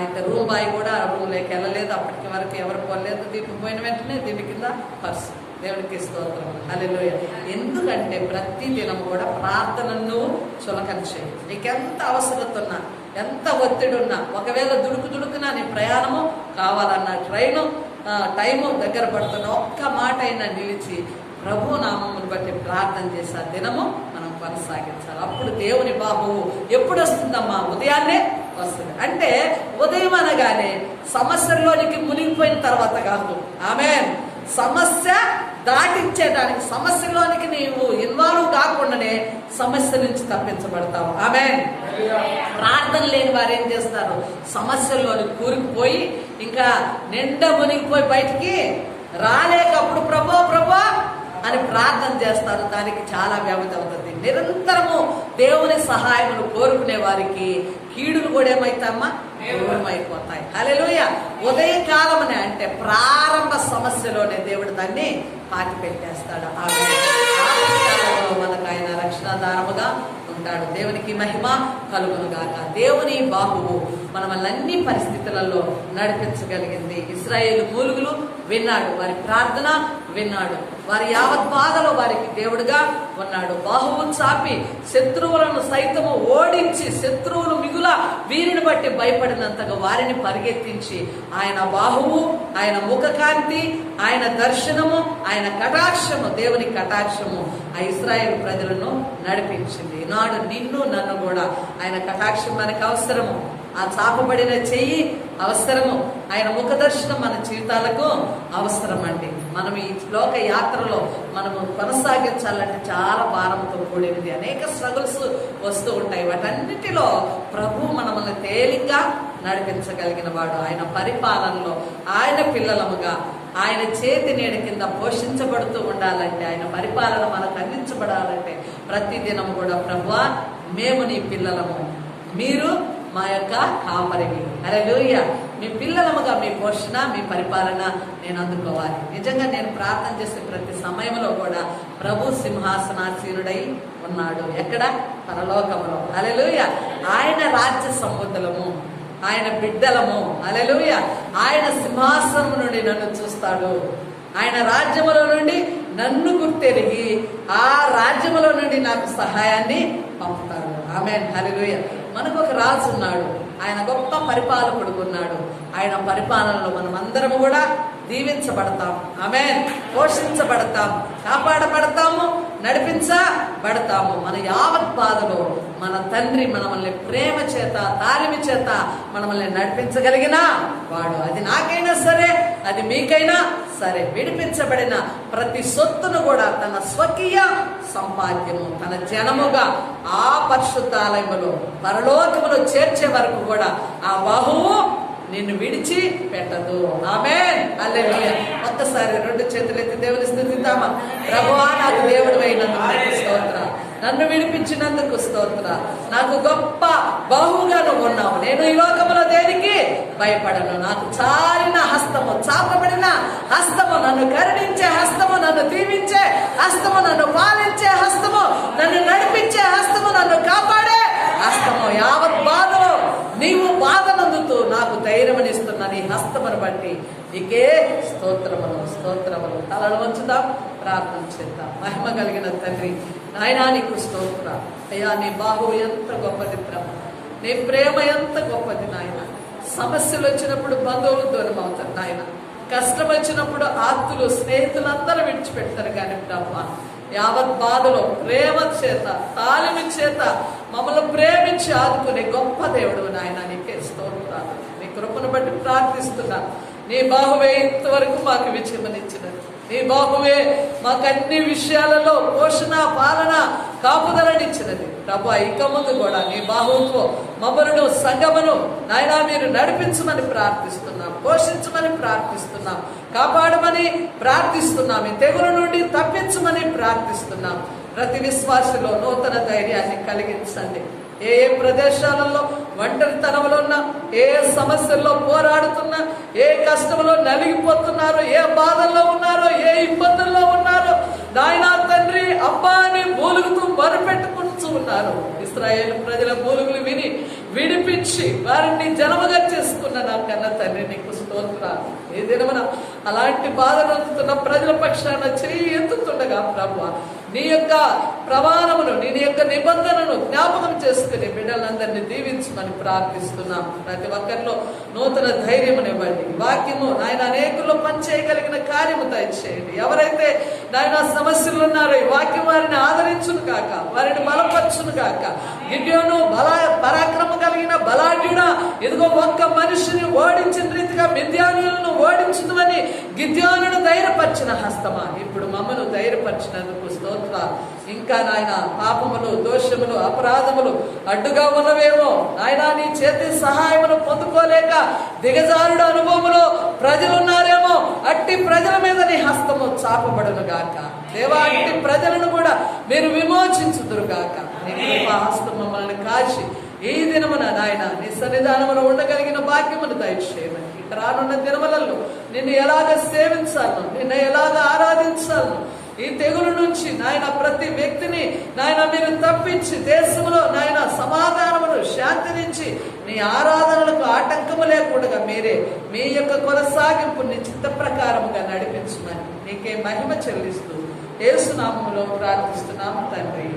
అయితే రూమ్ బాయ్ కూడా ఆ రూమ్లోకి వెళ్ళలేదు. అప్పటికి వరకు ఎవరు పోలేదు. దీపు పోయిన వెంటనే దీని కింద పర్సు. దేవునికి స్తోత్రం, హల్లెలూయా. ఎందుకంటే ప్రతి దినం కూడా ప్రార్థనను చులకన చేయి. నీకెంత అవసరత ఉన్నా, ఎంత ఒత్తిడి ఉన్నా, ఒకవేళ దుడుకునా నీ ప్రయాణము కావాలన్న టైము దగ్గర పడుతున్న ఒక్క మాట అయినా నిలిచి ప్రభు నామమును బట్టి ప్రార్థన చేసే దినము మనం కొనసాగించాలి. అప్పుడు దేవుని బాహువు ఎప్పుడు వస్తుందమ్మా? ఉదయాన్నే వస్తుంది. అంటే ఉదయం అనగానే సమస్యల్లోనికి మునిగిపోయిన తర్వాత కాదు. ఆమేన్. సమస్య దాటించేదానికి, సమస్యలోనికి నీవు ఇన్వాల్వ్ కాకుండానే సమస్య నుంచి తప్పించబడతావు. ఆమేన్. ప్రార్థన లేని వారు ఏం చేస్తారు? సమస్యల్లోని కూరుకుపోయి ఇంకా నిండా మునిగిపోయి బయటికి రాలేకప్పుడు ప్రభా అని ప్రార్థన చేస్తారు. దానికి చాలా వ్యవధి అవుతుంది. నిరంతరము దేవుని సహాయమును కోరుకునే వారికి కీడులు కూడా ఏమైతామా? దూరమైపోతాయి. హల్లెలూయా. ఉదయకాలమనే అంటే ప్రారంభ సమస్యలోనే దేవుడు దాన్ని పాతి పెట్టేస్తాడు. మనకు ఆయన రక్షణాధారముగా ఉంటాడు. దేవునికి మహిమ కలుగును గాక. దేవుని బాహువు మనల్ని అన్ని పరిస్థితులలో నడిపించగలిగింది. ఇశ్రాయేలు మూలుగులు విన్నాడు, వారి ప్రార్థన విన్నాడు, వారి యావత్ బాధలో వారికి దేవుడుగా ఉన్నాడు. బాహువు చాపి శత్రువులను సైతము ఓడించి, శత్రువులు మిగుల వీరిని బట్టి భయపడినంతగా వారిని పరిగెత్తించి ఆయన బాహువు, ఆయన ముఖకాంతి, ఆయన దర్శనము, ఆయన కటాక్షము, దేవుని కటాక్షము ఆ ఇశ్రాయేలు ప్రజలను నడిపించింది. ఈనాడు నిన్ను నన్ను కూడా ఆయన కటాక్షం మనకు అవసరము. ఆ చాపబడిన చెయ్యి అవసరము. ఆయన ముఖ దర్శనం మన జీవితాలకు అవసరం అండి. మనం ఈ లోక యాత్రలో మనము కొనసాగించాలంటే చాలా భారంతో కూడినది, అనేక స్ట్రగుల్స్ వస్తూ ఉంటాయి. వాటన్నిటిలో ప్రభు మనల్ని తేలిగ్గా నడిపించగలిగిన వాడు. ఆయన పరిపాలనలో ఆయన పిల్లలముగా ఆయన చేతి నీడ కింద పోషించబడుతూ ఉండాలంటే, ఆయన పరిపాలన మనకు అందించబడాలంటే ప్రతి దినం కూడా ప్రభువా మేము నీ పిల్లలము, మీరు మా యొక్క కాపరివి, హల్లెలూయా, మీ పిల్లలముగా మీ పోషణ మీ పరిపాలన నేను అందుకోవాలి. నిజంగా నేను ప్రార్థన చేసే ప్రతి సమయంలో కూడా ప్రభు సింహాసనాసీనుడై ఉన్నాడు. ఎక్కడ? పరలోకములో. హల్లెలూయా. ఆయన రాజ్య సముద్రము, ఆయన బిడ్డలము. హల్లెలూయా. ఆయన సింహాసనం నుండి నన్ను చూస్తాడు, ఆయన రాజ్యములో నుండి నన్ను గుర్తెరిగి ఆ రాజ్యములో నుండి నాకు సహాయాన్ని పంపుతాడు. ఆమేన్, హల్లెలూయా. మనకు ఒక రాజు ఉన్నాడు, ఆయన గొప్ప పరిపాలకుడు ఉన్నాడు. ఆయన పరిపాలనలో మనం అందరము కూడా దీవించబడతాం, ఆమేన్, పోషించబడతాం, కాపాడబడతాము, నడిపించబడతాము. మన యావత్ బాధలో మన తండ్రి మనల్ని ప్రేమ చేత తాలిమి చేత మనల్ని నడిపించగలిగిన వాడు. అది నాకైనా సరే, అది మీకైనా సరే, విడిపించబడిన ప్రతి సొత్తును కూడా తన స్వకీయ సంపాద్యము, తన జనముగా ఆ పరిశుద్ధాలయములో పరలోకములో చేర్చే వరకు కూడా ఆ బాహువు నిన్ను విడిచి పెట్టదు. ఆమేన్, హల్లెలూయా. ఒక్కసారి రెండు చేతులెత్తి దేవుని స్తుతిద్దామా. ప్రభువా నాకు దేవుడు అయినందుకు స్తోత్ర, నన్ను విడిపించినందుకు స్తోత్ర, నాకు గొప్ప బాహువుగా నువ్వు ఉన్నావు. నేను ఈ లోకములో దేనికి భయపడను. నాకు చాలిన హస్తము, చాపబడిన హస్తము, నన్ను కరుణించే హస్తము, నన్ను దీవించే హస్తము, నన్ను పాలించే హస్తము, నన్ను నడిపించే హస్తము, నన్ను కాపాడే హస్తము. యావత్ బాధలో నీవు బాధనందుతూ నాకు ధైర్యమనిస్తున్న నీ హస్తమును బట్టి నీకే స్తోత్రములు, స్తోత్రములు. తలలు వంచుదాం, ప్రార్థన చేద్దాం. మహిమ కలిగిన తండ్రి, నాయనా నీకు స్తోత్ర. అయ్యా నీ బాహు ఎంత గొప్పది ప్రభు, నీ ప్రేమ ఎంత గొప్పది నాయన. సమస్యలు వచ్చినప్పుడు బంధువులు దూరం అవుతారు నాయన, కష్టం వచ్చినప్పుడు ఆప్తులు స్నేహితులందరూ విడిచిపెడతారు. కానీ ప్రభు యావత్ బాధలో ప్రేమ చేత తాలిమి చేత మమ్మల్ని ప్రేమించి ఆదుకునే గొప్ప దేవుడు నాయన, నీకే స్తోత్రాలు. నీ కృపను బట్టి ప్రార్థిస్తున్నా. నీ బాహువే ఇంతవరకు మాకు విజయమనిచ్చినది, నీ బాహువే మాకు అన్ని విషయాలలో పోషణ పాలన కాపుదలనిచ్చినది ప్రభు. ఇక ముందు కూడా నీ బాహువుతో మమ్మలను సంగమును నాయనా మీరు నడిపించమని ప్రార్థిస్తున్నాం, పోషించమని ప్రార్థిస్తున్నాం, కాపాడమని ప్రార్థిస్తున్నాం, ఈ తెగుల నుండి తప్పించమని ప్రార్థిస్తున్నాం. ప్రతి విశ్వాసలో నూతన ధైర్యాన్ని కలిగించండి. ఏ ప్రదేశాలలో ఒంటరితనంలో ఉన్నా, ఏ సమస్యల్లో పోరాడుతున్నా, ఏ కష్టంలో నలిగిపోతున్నారో, ఏ బాధల్లో ఉన్నారో, ఏ ఇబ్బందుల్లో ఉన్నారో నాయనా తండ్రి అబ్బాని మూలుగుతూ మొరపెట్టుకుంటూ ఉన్నారు. ఇశ్రాయేలు ప్రజల మూలుగులు విని విడిపించి వారిని జనముగా చేసుకున్న నా కన్న తండ్రి నీకు స్తోత్రాలు. ఏ దినమున అలాంటి బాధలు అందుతున్న ప్రజల పక్షాన చెయ్యి ఎత్తుతుండగా ప్రభు నీ యొక్క ప్రమాణమును, నీ యొక్క నిబంధనను జ్ఞాపకం చేసుకుని బిడ్డలందరినీ దీవించమని ప్రార్థిస్తున్నాం. ప్రతి ఒక్కరిలో నూతన ధైర్యమునివ్వండి. వాక్యము నాయన అనేకుల్లో పనిచేయగలిగిన కార్యము దయచేయండి. ఎవరైతే నాయన సమస్యలు ఉన్నారో ఈ వాక్యం వారిని ఆదరించును కాక, వారిని బలపరచును కాక. గిద్యోను పరాక్రమ కలిగిన బలాఢ్యుడా, ఇదిగో ఒక్క మనిషిని ఓడించిన రీతిగా మిద్యానీయులను ఓడించుదని గిద్యోనును ధైర్యపరిచిన హస్తమా, ఇప్పుడు మమ్మను ధైర్యపరిచినందుకు స్తోత్రాలు. ఇంకా నాయన పాపములు, దోషములు, అపరాధములు అడ్డుగా ఉన్నవేమో నాయన నీ చేతి సహాయమును పొందుకోలేక దిగజారుడు అనుభవములో ప్రజలున్నారేమో, అట్టి ప్రజల మీద నీ హస్తము చాపబడును గాక. దేవా అట్టి ప్రజలను కూడా మీరు విమోచించుదురు గాక. నీ కృపా హస్తం మమ్మల్ని కాచి ఈ దినమున నాయన నీ సన్నిధానములో ఉండగలిగిన భాగ్యమును దయచేయమని. ఇక రానున్న దినములలో నిన్ను ఎలాగ సేవించాలను, నిన్ను ఎలాగ ఆరాధించాలను, ఈ తెగులు నుంచి నాయన ప్రతి వ్యక్తిని నాయన మీరు తప్పించి దేశంలో నాయన సమాధానమును శాంతినిచ్చి నీ ఆరాధనలకు ఆటంకము లేకుండా మీరే మీ యొక్క కొనసాగింపు నీ చిత్త ప్రకారముగా నడిపించమని నీకే మహిమ చెల్లిస్తూ యేసు నామములో ప్రార్థిస్తున్నాము తండ్రి.